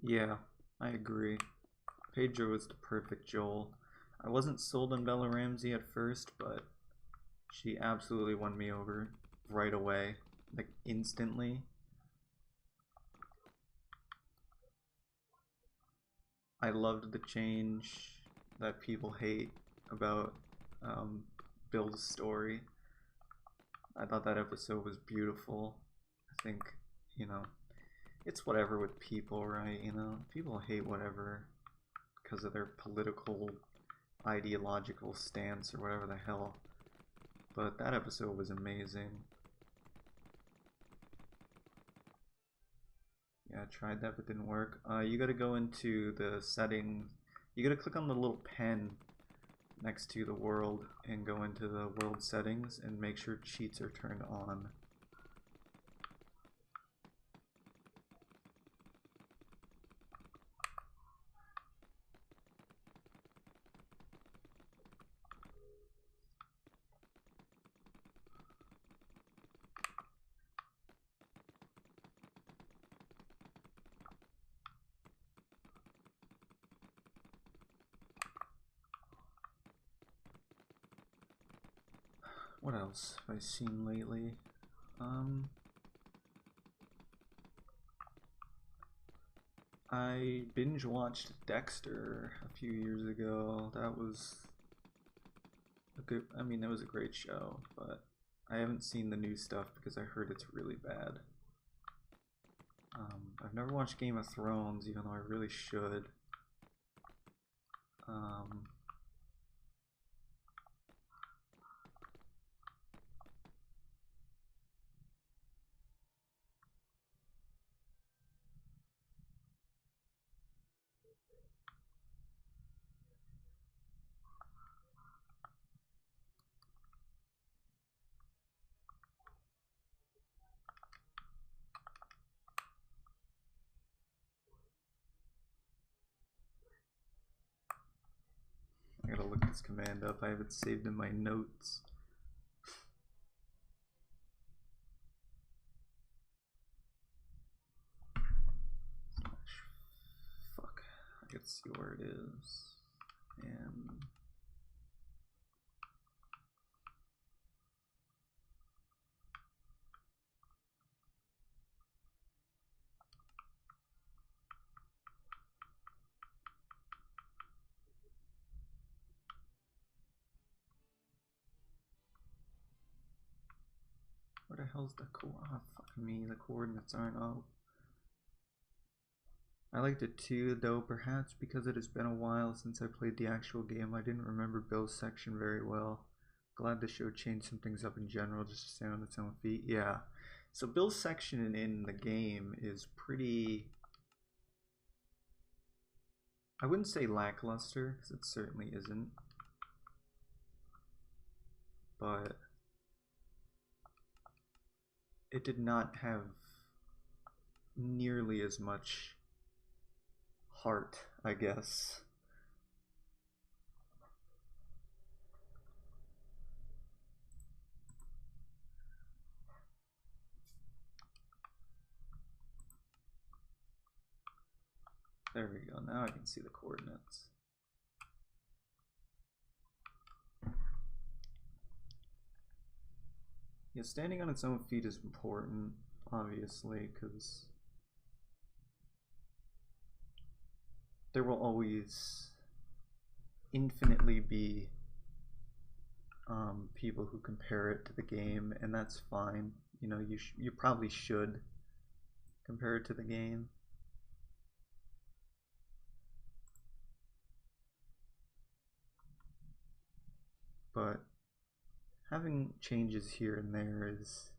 Yeah, I agree. Pedro was the perfect Joel. I wasn't sold on Bella Ramsey at first, but she absolutely won me over right away, like instantly. I loved the change that people hate about Bill's story. I thought that episode was beautiful. I think, you know, it's whatever with people, right? You know, people hate whatever because of their political, ideological stance or whatever the hell. But that episode was amazing. Yeah, I tried that but didn't work. You gotta go into the settings. You gotta click on the little pen next to the world and go into the world settings and make sure cheats are turned on. What else have I seen lately? I binge watched Dexter a few years ago. That was a good, I mean, it was a great show, but I haven't seen the new stuff because I heard it's really bad. I've never watched Game of Thrones, even though I really should. I gotta look this command up. I have it saved in my notes. Fuck. I gotta see where it is. And where the hell's the fuck me, the coordinates aren't up. I liked it too, though perhaps because it has been a while since I played the actual game, I didn't remember Bill's section very well. Glad the show changed some things up in general just to stand on its own feet. Yeah. So Bill's section in the game is pretty... I wouldn't say lackluster, because it certainly isn't. But it did not have nearly as much heart, I guess. There we go, now I can see the coordinates. Yeah, standing on its own feet is important, obviously, because there will always infinitely be people who compare it to the game, and that's fine. You know, you probably should compare it to the game. But having changes here and there is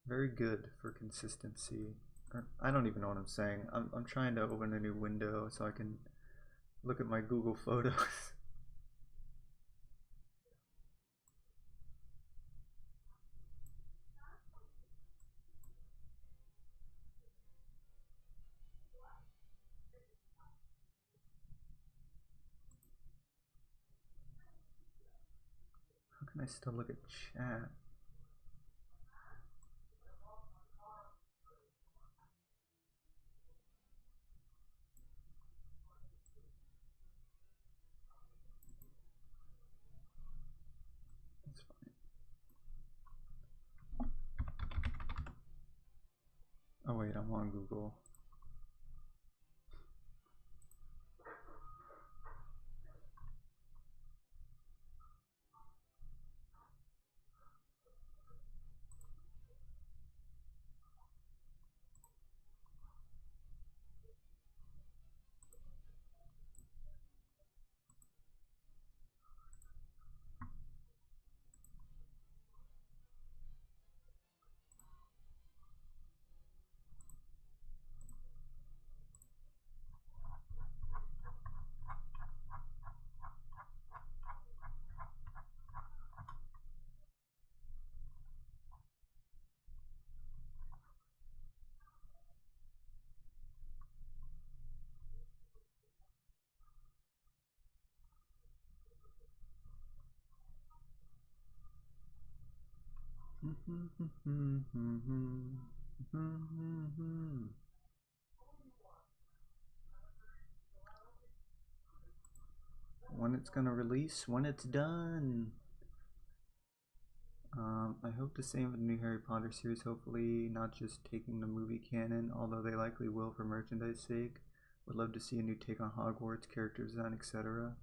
very good for consistency. I don't even know what I'm saying. I'm trying to open a new window so I can look at my Google Photos. How can I still look at chat? That's fine. Oh wait, I'm on Google. When it's gonna release, when it's done. I hope the same with the new Harry Potter series, hopefully not just taking the movie canon, although they likely will for merchandise sake. Would love to see a new take on Hogwarts, character design, etc.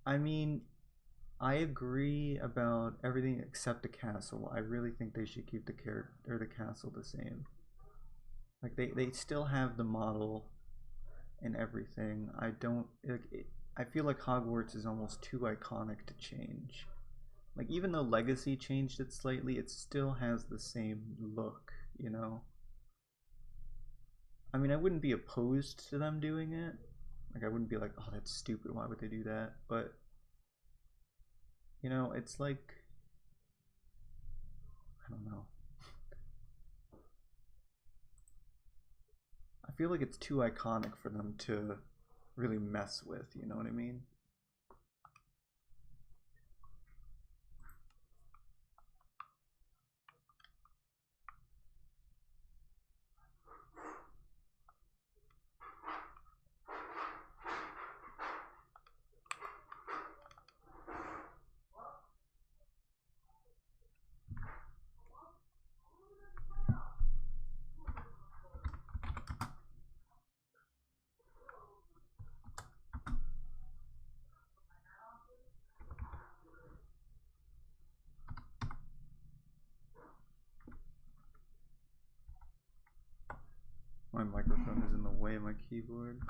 I mean, I agree about everything except the castle. I really think they should keep the character or the castle the same. Like they still have the model and everything. I don't like I feel like Hogwarts is almost too iconic to change. Like even though Legacy changed it slightly, it still has the same look, you know? I mean, I wouldn't be opposed to them doing it. Like I wouldn't be like, "Oh, that's stupid. Why would they do that?" But you know, it's like I don't know. I feel like it's too iconic for them to really mess with, you know what I mean? My microphone is in the way of my keyboard.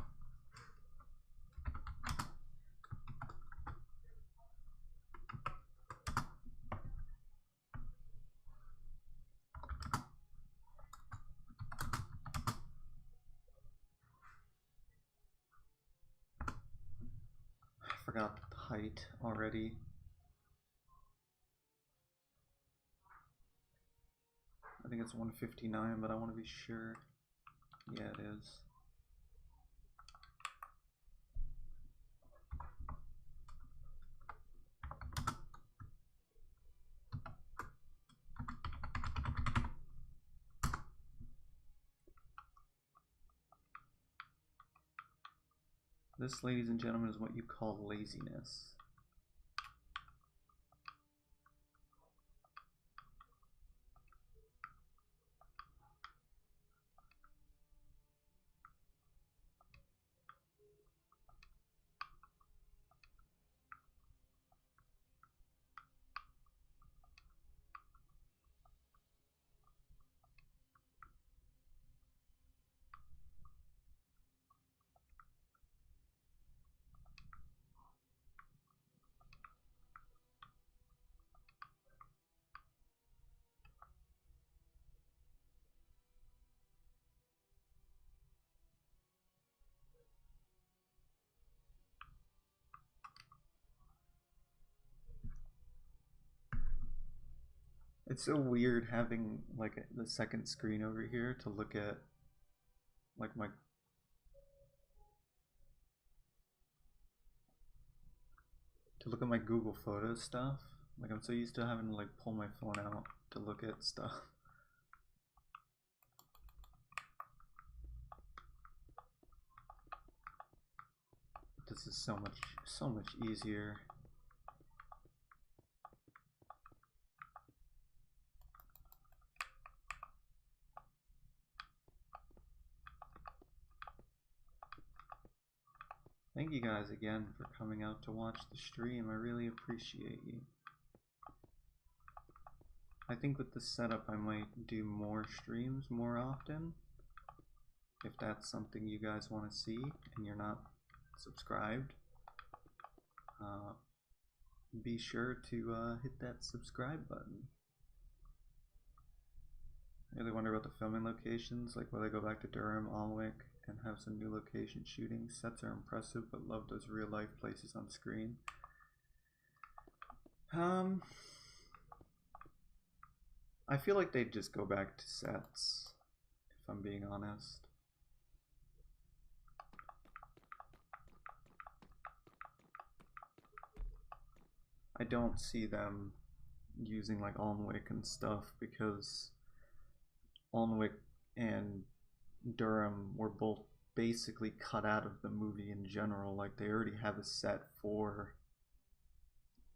I forgot the height already. I think it's 159, but I want to be sure. Yeah, it is. This, ladies and gentlemen, is what you call laziness. It's so weird having like the second screen over here to look at like my Google Photos stuff. Like I'm so used to having to like pull my phone out to look at stuff. This is so much easier. Thank you guys again for coming out to watch the stream. I really appreciate you. I think with this setup I might do more streams more often. If that's something you guys want to see and you're not subscribed, be sure to hit that subscribe button. I really wonder about the filming locations, like will they go back to Durham, Alnwick, and have some new location shooting? Sets are impressive, but love those real life places on screen. I feel like they'd just go back to sets, if I'm being honest. I don't see them using like Alnwick and stuff because Alnwick and Durham were both basically cut out of the movie in general. Like they already have a set for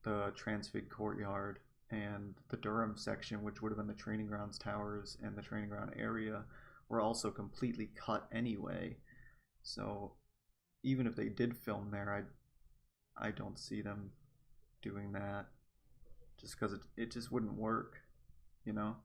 the Transfig Courtyard, and the Durham section, which would have been the training grounds towers and the training ground area, were also completely cut anyway. So even if they did film there, I don't see them doing that just because it just wouldn't work, you know?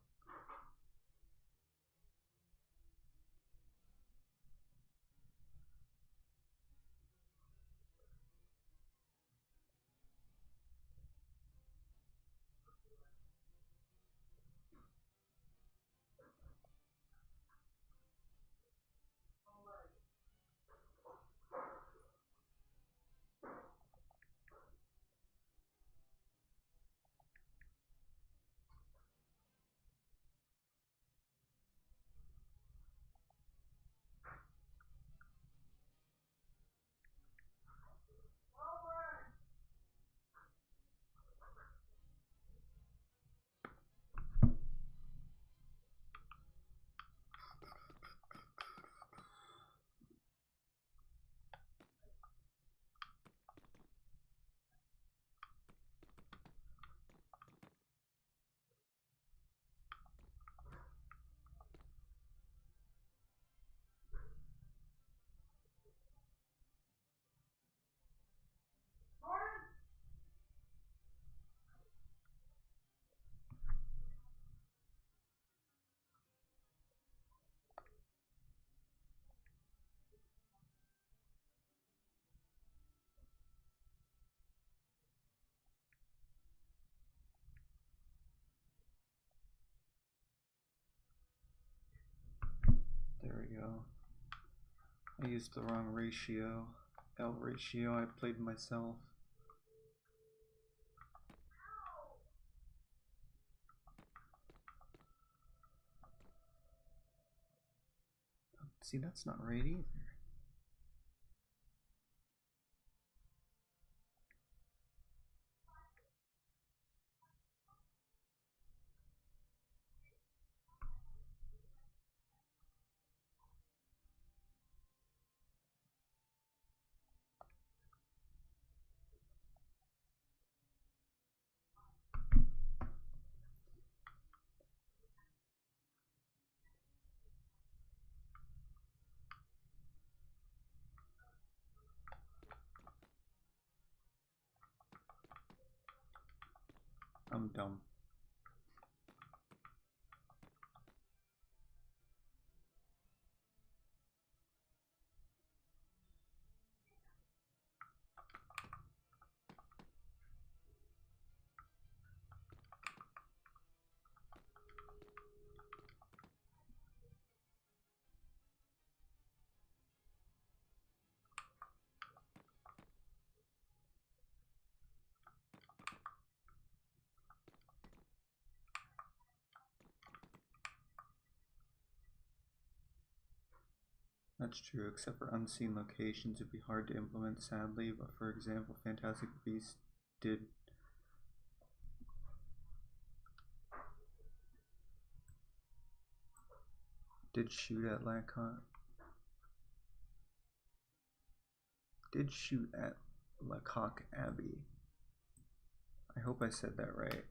I used the wrong ratio. L ratio, I played myself. See, that's not right either. I'm dumb. That's true, except for unseen locations, it'd be hard to implement, sadly. But for example, Fantastic Beasts did shoot at Lacock Abbey. I hope I said that right.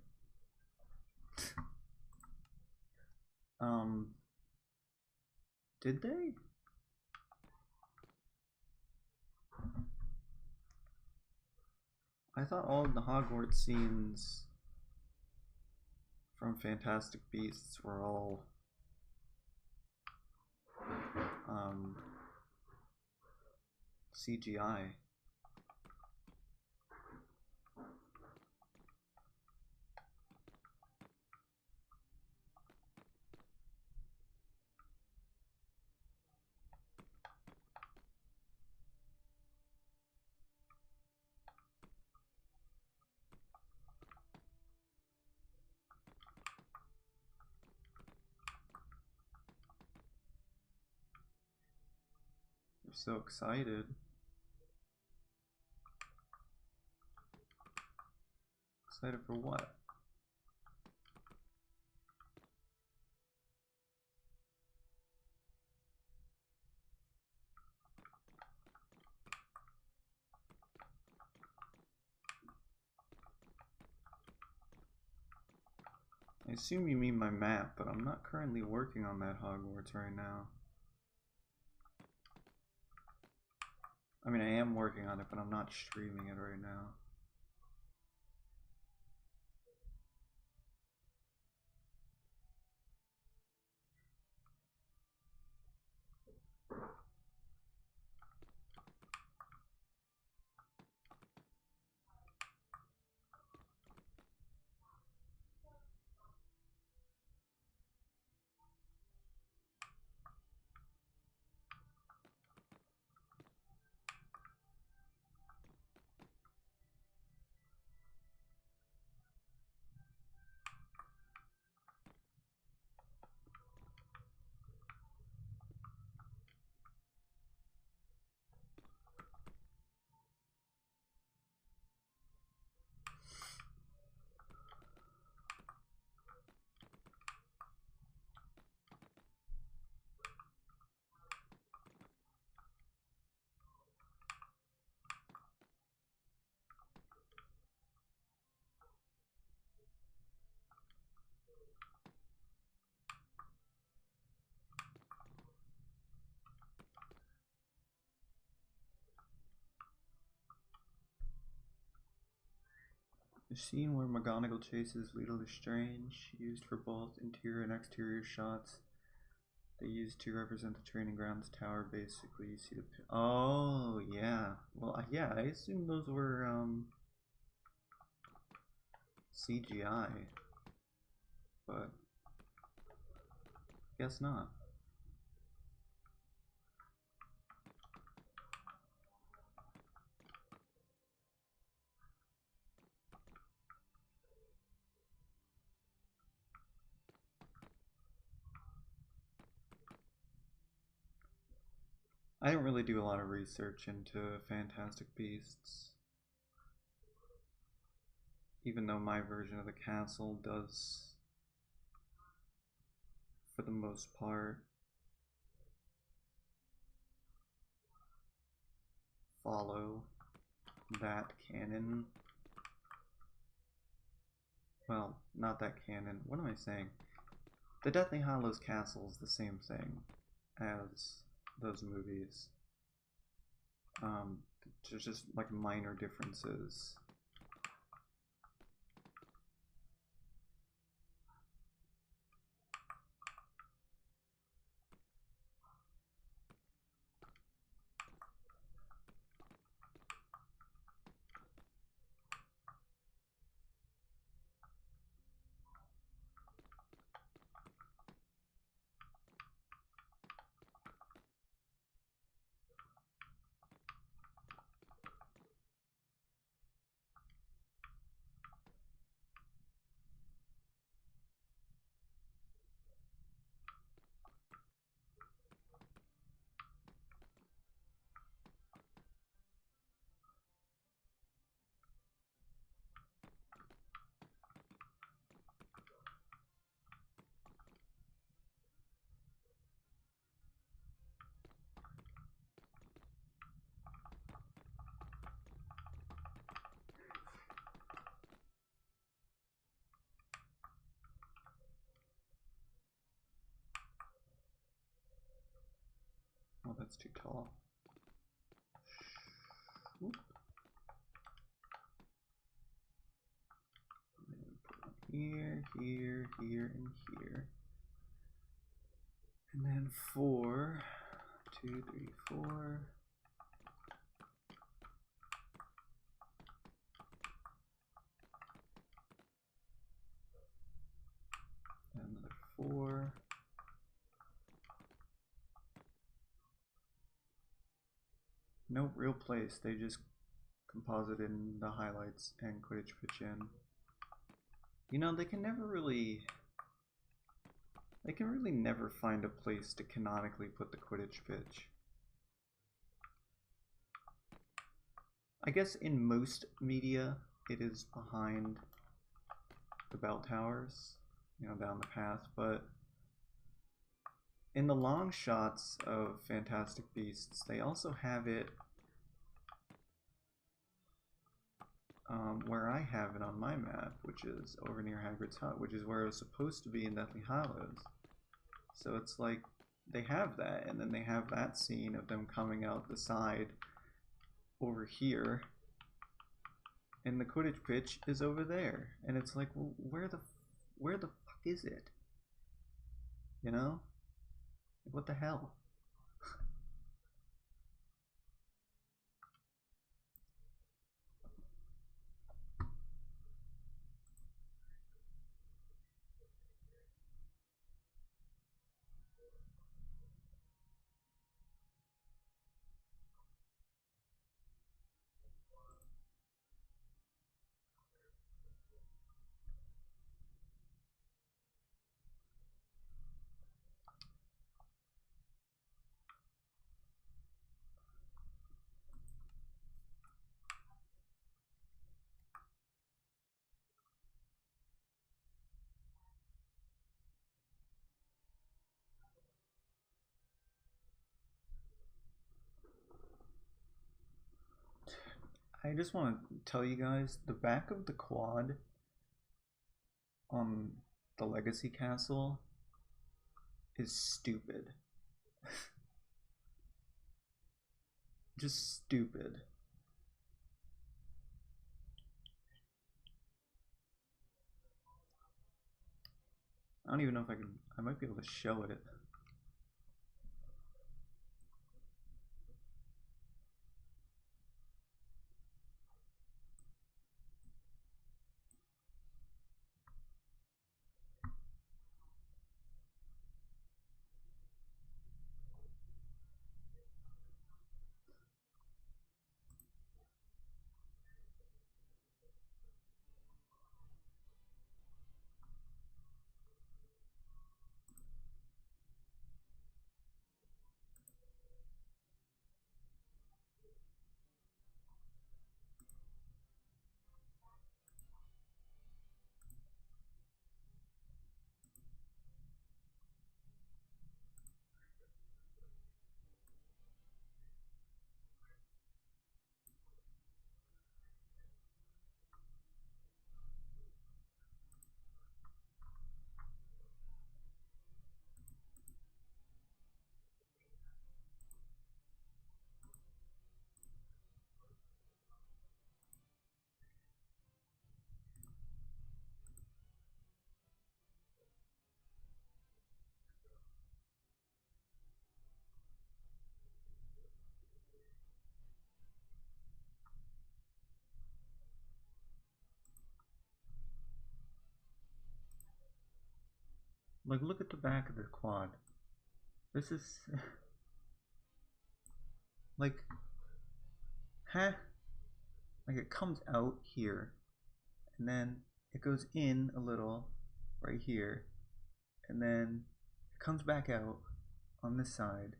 Did they? I thought all of the Hogwarts scenes from Fantastic Beasts were all CGI. They're so excited. Excited for what? I assume you mean my map, but I'm not currently working on that Hogwarts right now. I mean, I am working on it, but I'm not streaming it right now. The scene where McGonagall chases Leta Lestrange, used for both interior and exterior shots. They used to represent the training grounds tower, basically. You see the... Oh, yeah. Well, yeah, I assume those were, CGI. But... guess not. I didn't really do a lot of research into Fantastic Beasts, even though my version of the castle does, for the most part, follow that canon. Well, not that canon. What am I saying? The Deathly Hallows castle is the same thing as those movies. There's just like minor differences. Oh, that's too tall. Oop. And then we put one here, here, here, and here. And then 4, 2, 3, 4. And another 4. No real place, they just composite in the highlights and Quidditch pitch in. You know, they can really never find a place to canonically put the Quidditch pitch. I guess in most media it is behind the bell towers, you know, down the path, but in the long shots of Fantastic Beasts, they also have it where I have it on my map, which is over near Hagrid's hut, which is where it was supposed to be in Deathly Hallows. So it's like they have that, and then they have that scene of them coming out the side over here, and the Quidditch pitch is over there, and it's like, well, where the fuck is it? You know? What the hell? I just want to tell you guys, the back of the quad on the Legacy Castle is stupid. Just stupid. I don't even know if I might be able to show it. Like, look at the back of the quad. This is... like... Huh? Like, it comes out here, and then it goes in a little, right here, and then it comes back out on this side,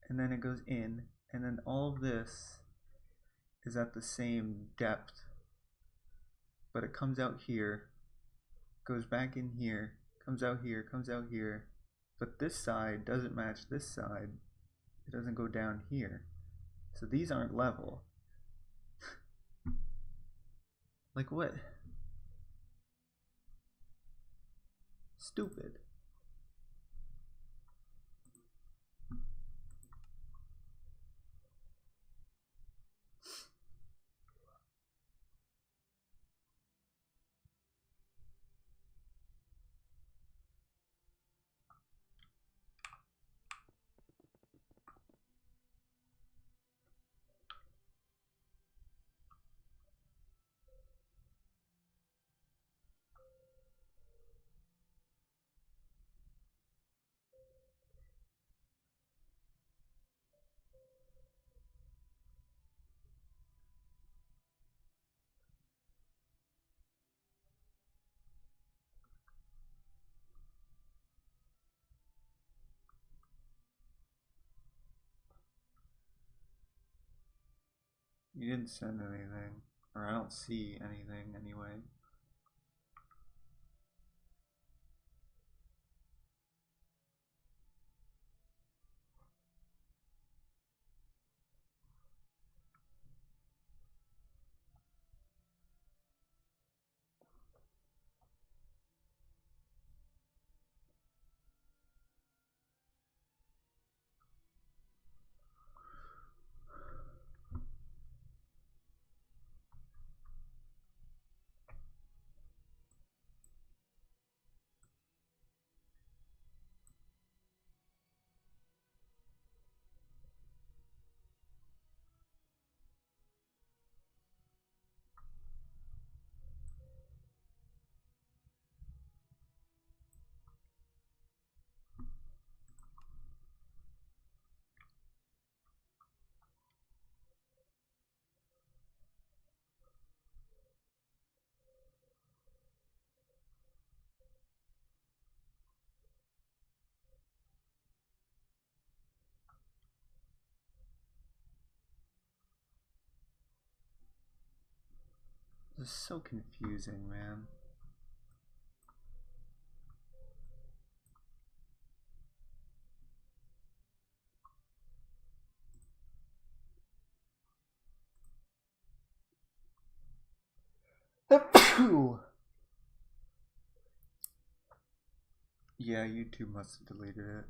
and then it goes in, and then all of this is at the same depth, but it comes out here, goes back in here, comes out here, but this side doesn't match this side. It doesn't go down here. So these aren't level. Like what? Stupid. You didn't send anything, or I don't see anything anyway. This is so confusing, man. Yeah, YouTube must have deleted it.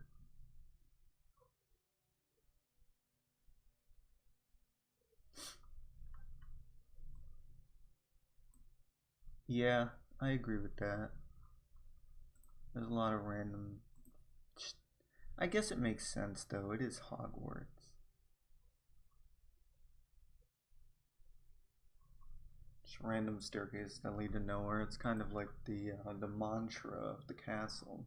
Yeah, I agree with that. There's a lot of random... I guess it makes sense, though. It is Hogwarts. Just random staircases that lead to nowhere. It's kind of like the mantra of the castle.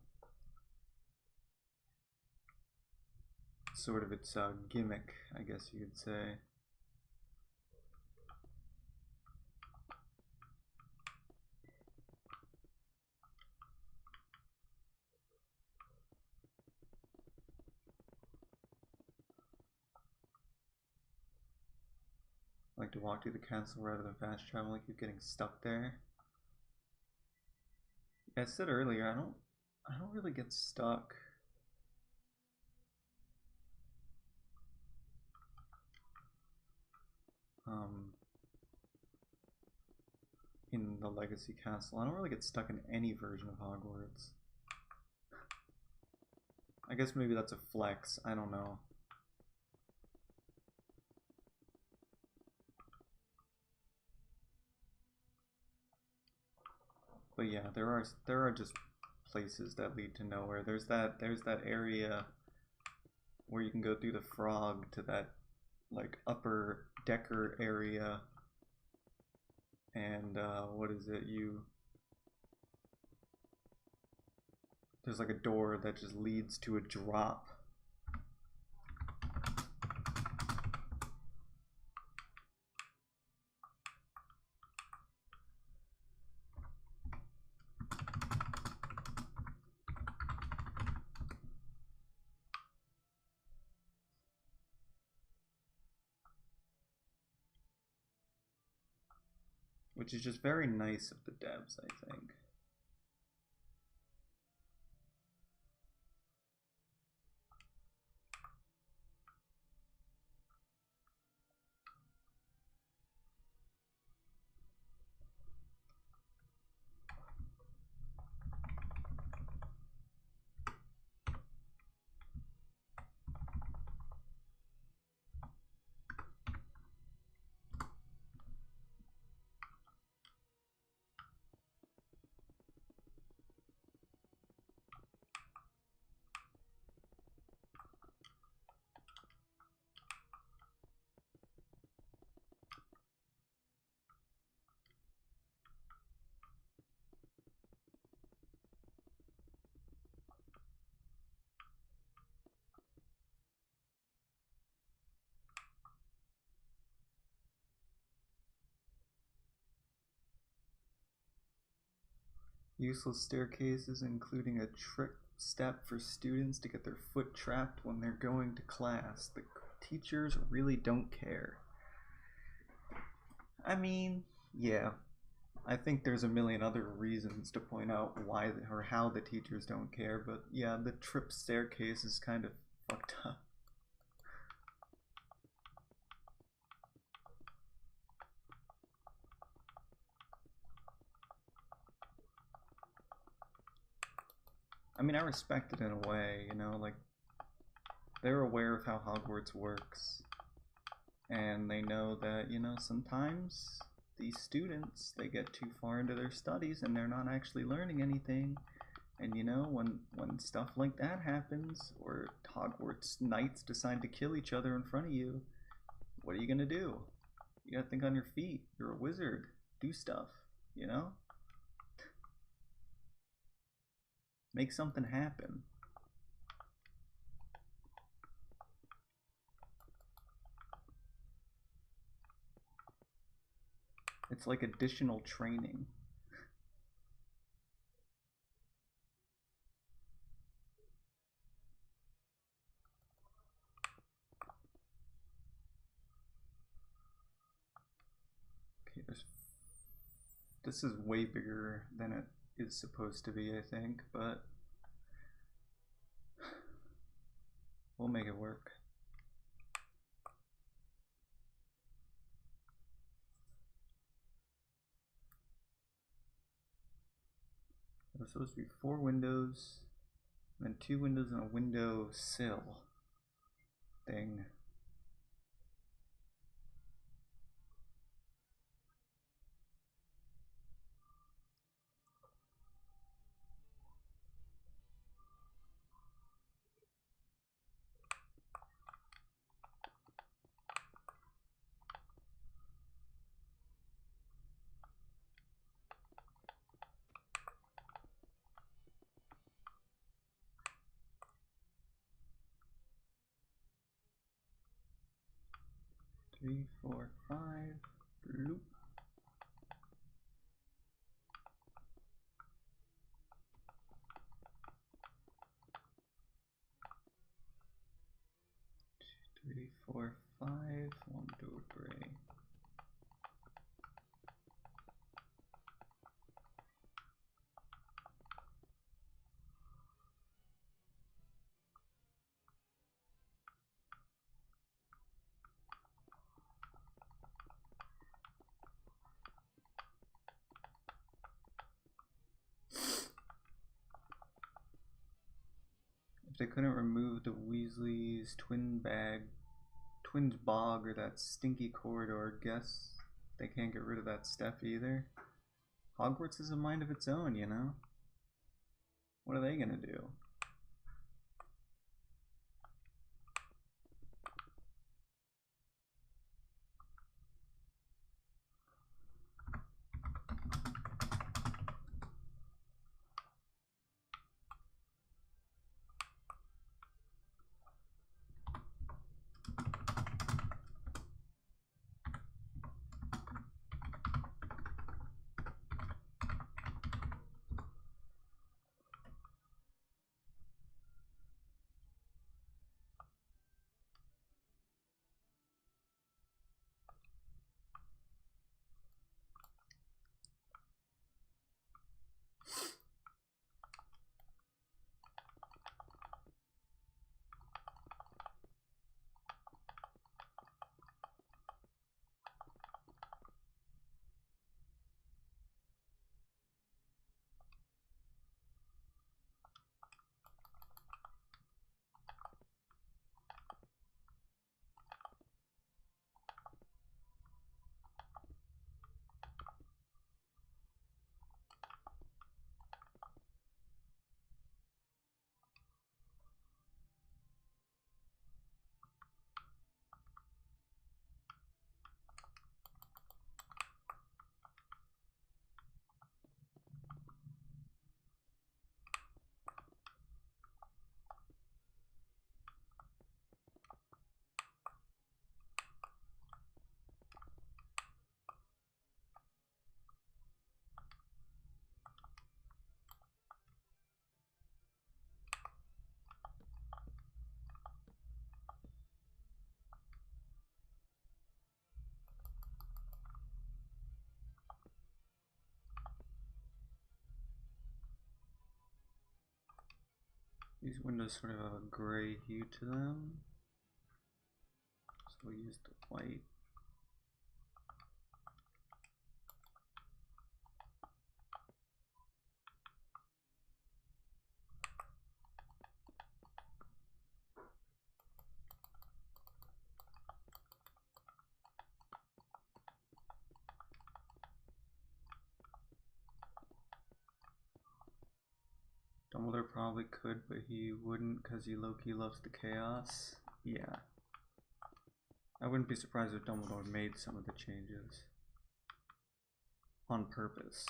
Sort of its gimmick, I guess you could say. Like to walk through the castle rather than fast travel, like you're getting stuck there. Yeah, I said earlier, I don't really get stuck. In the Legacy Castle. I don't really get stuck in any version of Hogwarts. I guess maybe that's a flex, I don't know. But yeah, there are just places that lead to nowhere. There's that area where you can go through the frog to that like upper decker area, and what is it, There's like a door that just leads to a drop. Which is just very nice of the devs, I think. Useless staircases, including a trick step for students to get their foot trapped when they're going to class. The teachers really don't care. I mean, yeah. I think there's a million other reasons to point out why or how the teachers don't care, but yeah, the trip staircase is kind of fucked up. I mean, I respect it in a way, you know, like, they're aware of how Hogwarts works, and they know that, you know, sometimes these students, they get too far into their studies and they're not actually learning anything, and you know, when stuff like that happens, or Hogwarts knights decide to kill each other in front of you, what are you gonna do? You gotta think on your feet. You're a wizard. Do stuff, you know? Make something happen. It's like additional training. Okay, this is way bigger than it is supposed to be, I think, but we'll make it work. There's supposed to be 4 windows, and then 2 windows and a window sill thing. Three, 4, 5. Bloop. Three, 4, 5. 1, 2, 3. If they couldn't remove the Weasley's twins bog, or that stinky corridor, guess they can't get rid of that step either. Hogwarts is a mind of its own, you know? What are they gonna do? These windows sort of have a gray hue to them, so we'll use the white. Dumbledore probably could, but he wouldn't because he low-key loves the chaos. Yeah. I wouldn't be surprised if Dumbledore made some of the changes on purpose.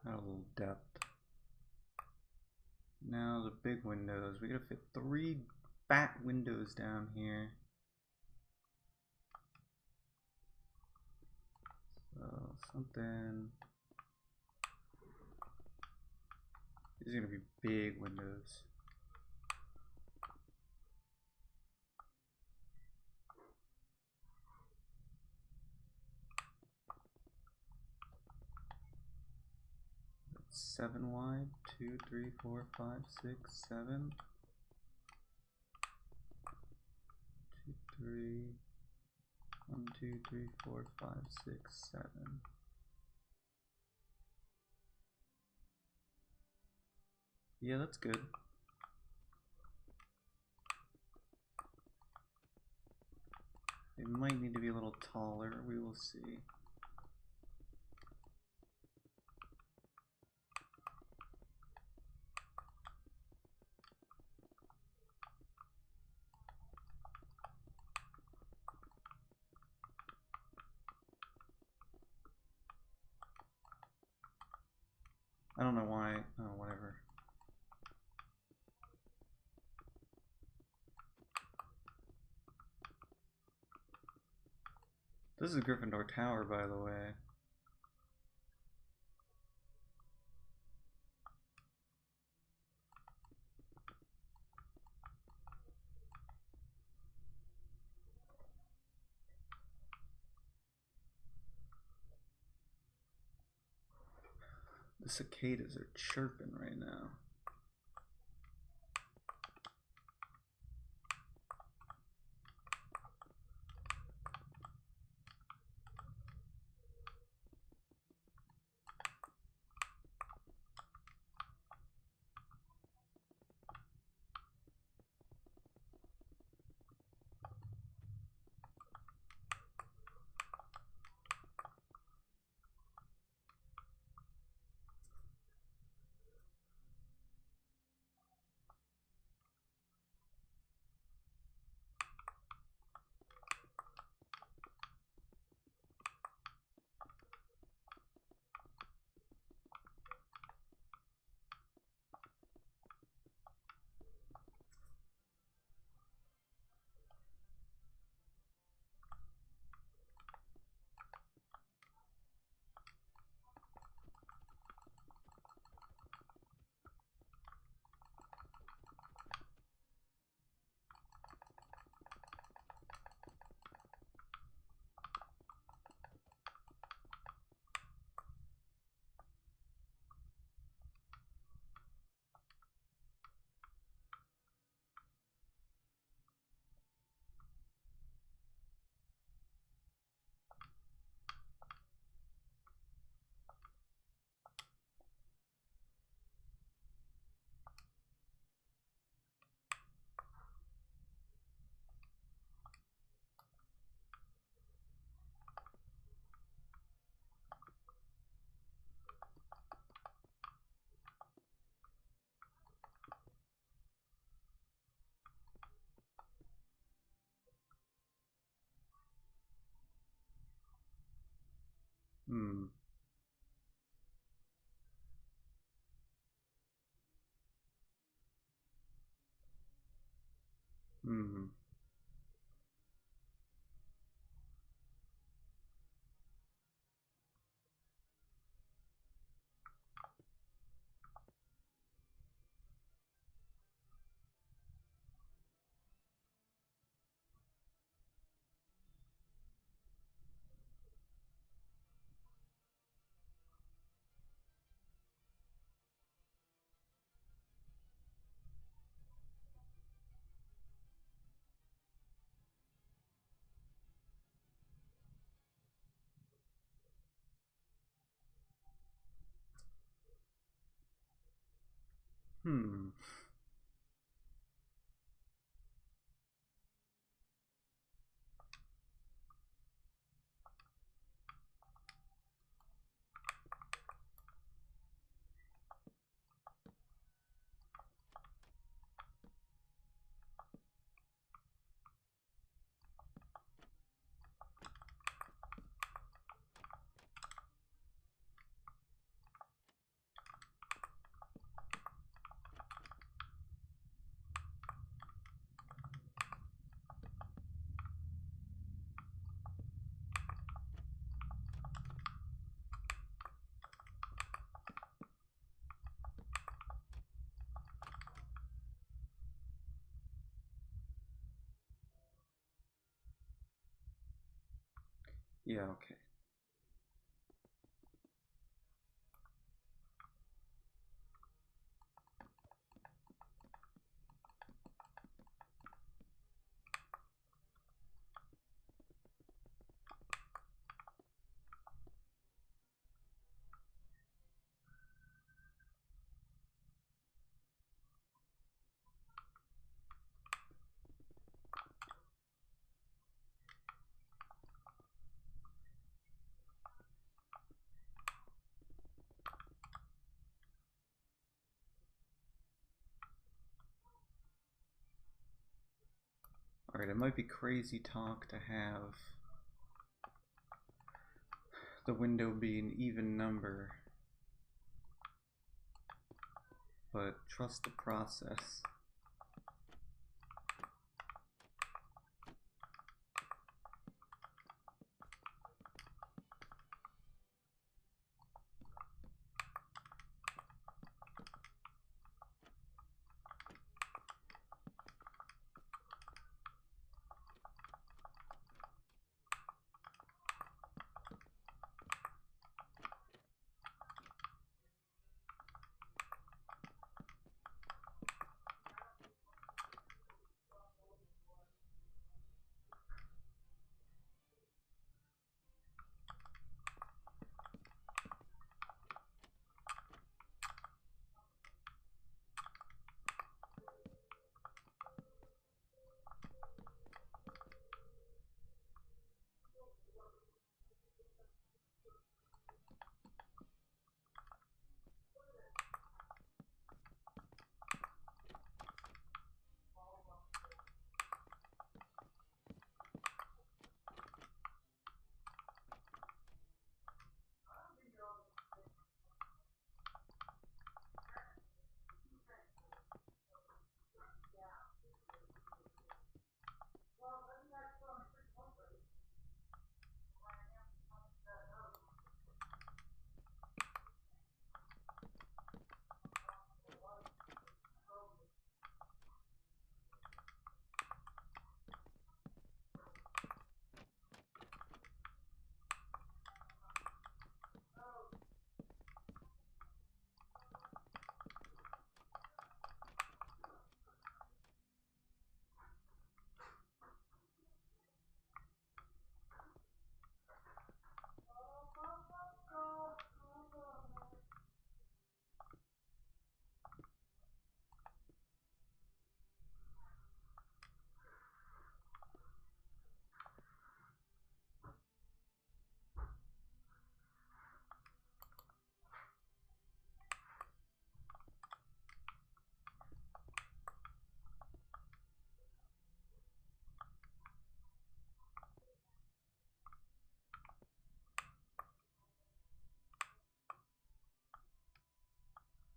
Got a little depth. Now the big windows. We gotta fit 3 fat windows down here. So something. These are gonna be big windows. That's 7 wide. 2, 3, 4, 5, 6, 7. 2, 3. 1, 2, 3, 4, 5, 6, 7. Yeah, that's good. It might need to be a little taller, we will see. I don't know why. Oh, whatever. This is Gryffindor Tower, by the way. The cicadas are chirping right now. Hmm. Hmm. Hmm. Yeah, okay. Alright, it might be crazy talk to have the window be an even number, but trust the process.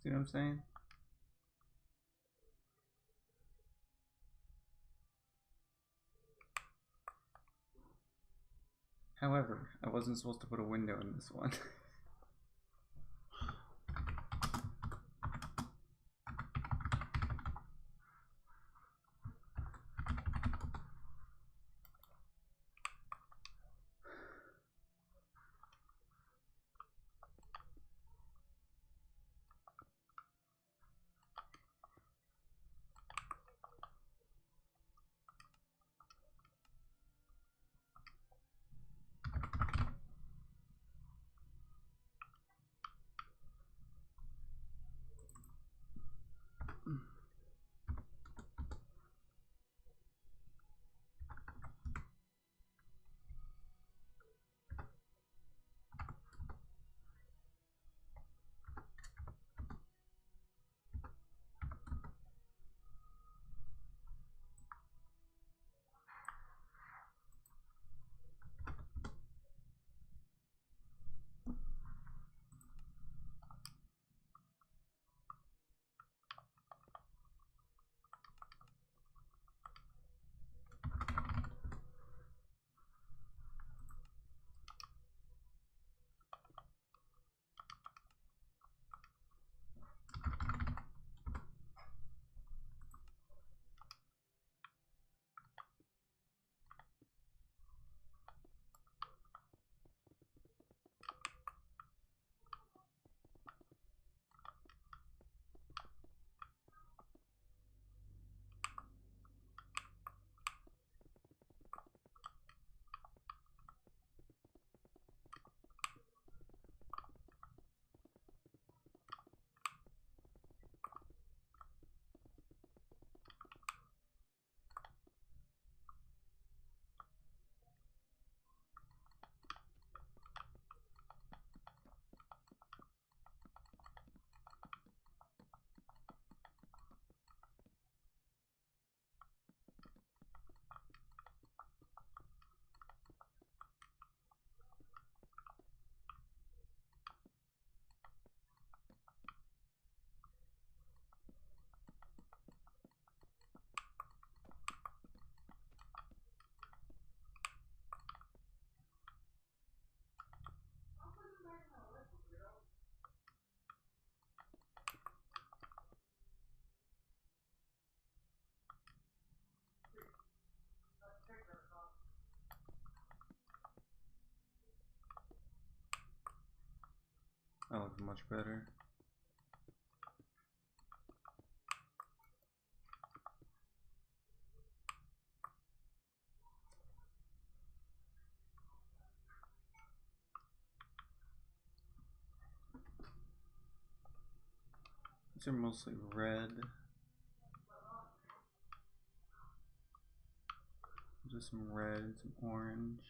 See what I'm saying? However, I wasn't supposed to put a window in this one. That looks much better. These are mostly red. Just some red, some orange.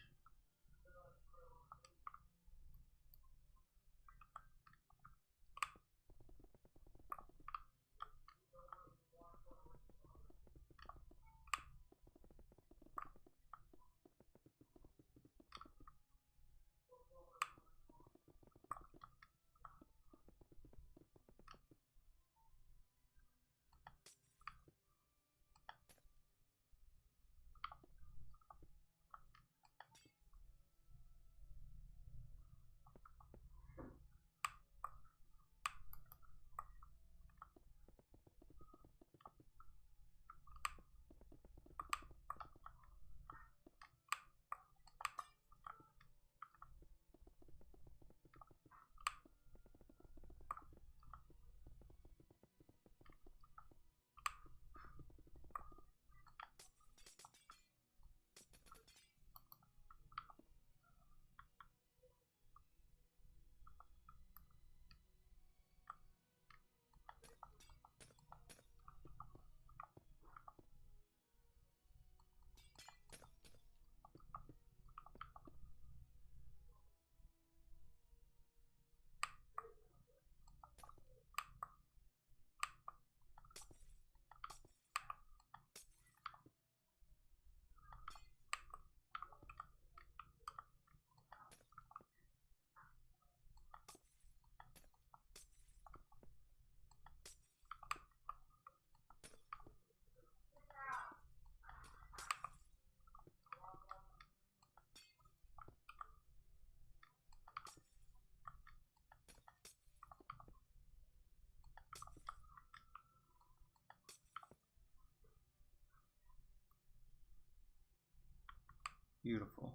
Beautiful.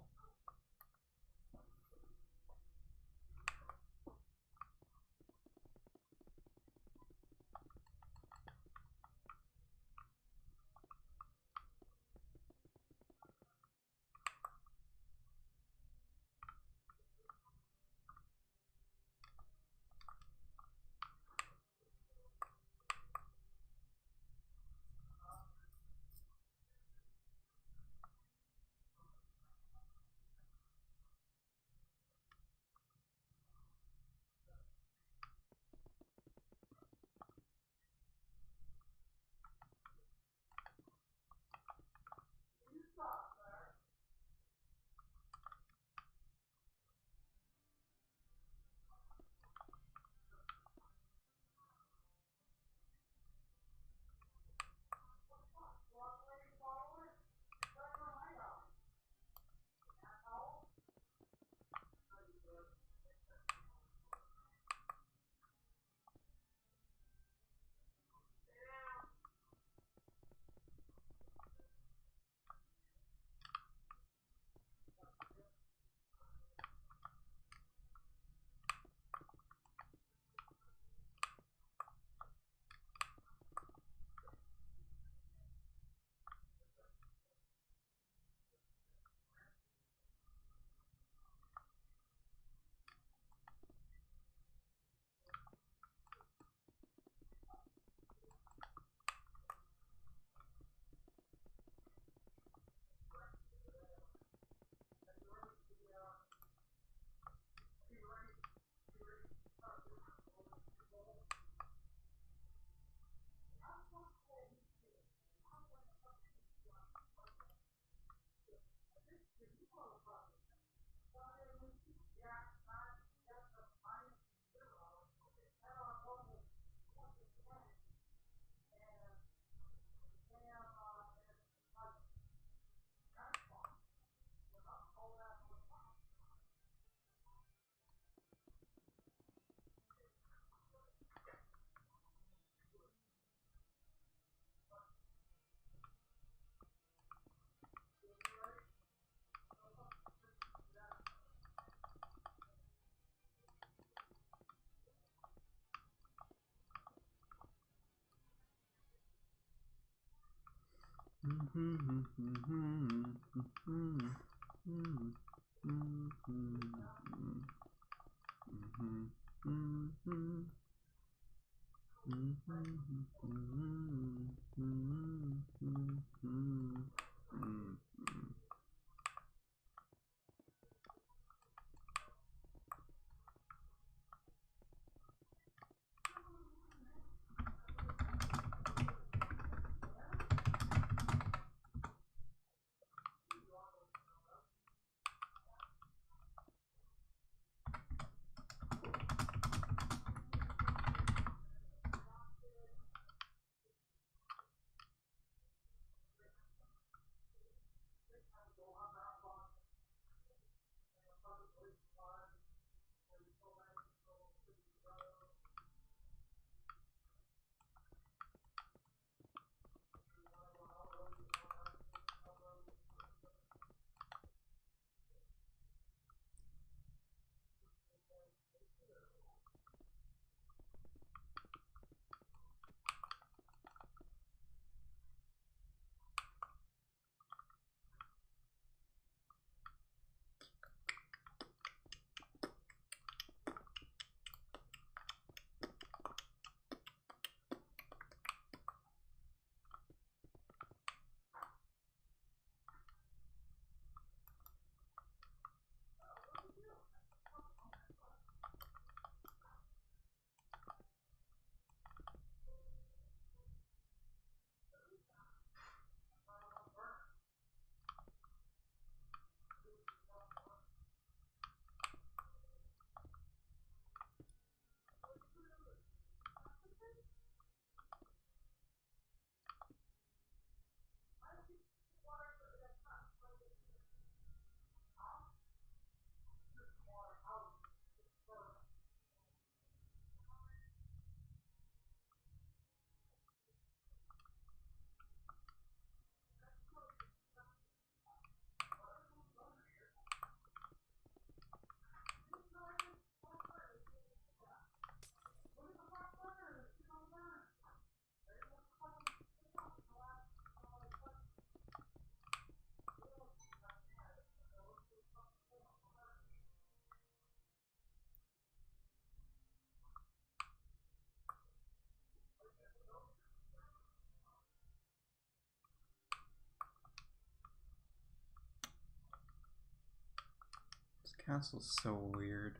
Castle's so weird.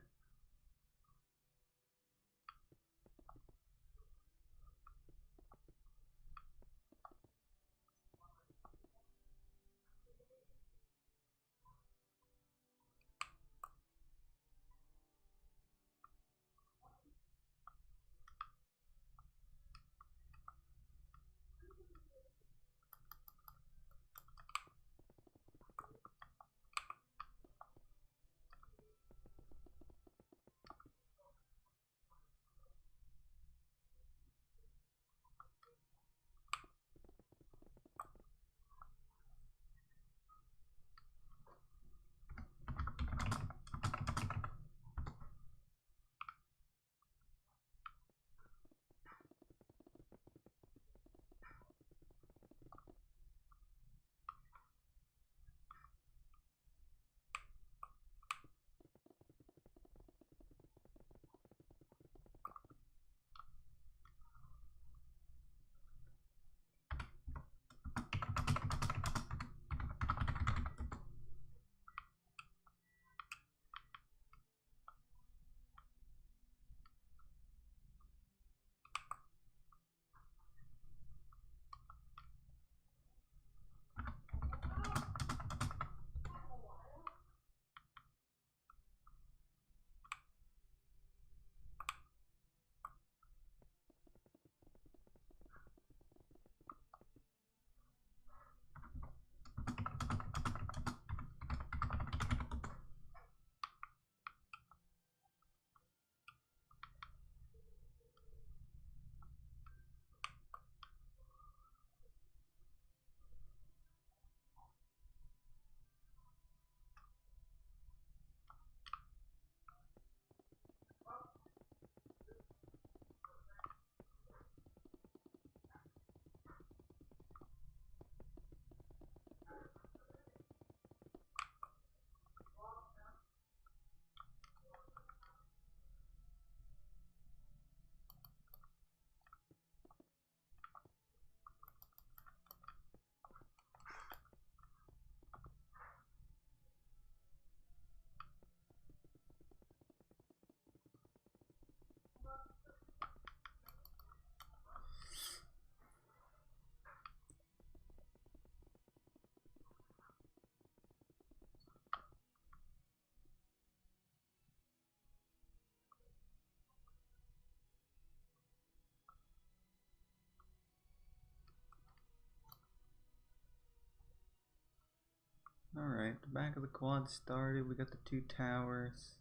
Alright, the back of the quad started. We got the 2 towers.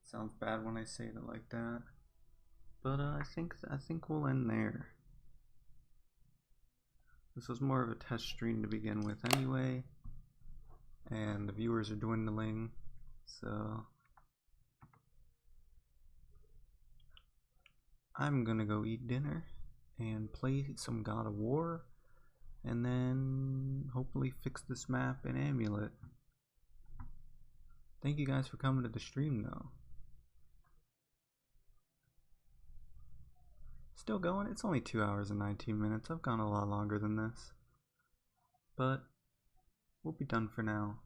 Sounds bad when I say it like that. But I think we'll end there. This was more of a test stream to begin with anyway. And the viewers are dwindling. So I'm gonna go eat dinner and play some God of War. And then hopefully fix this map in Amulet. Thank you guys for coming to the stream though. Still going? It's only 2 hours and 19 minutes. I've gone a lot longer than this. But we'll be done for now.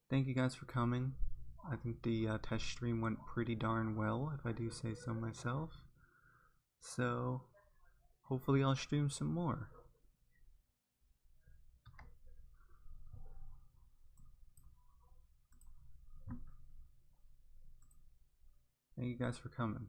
Thank you guys for coming. I think the test stream went pretty darn well, if I do say so myself. So hopefully I'll stream some more. Thank you guys for coming.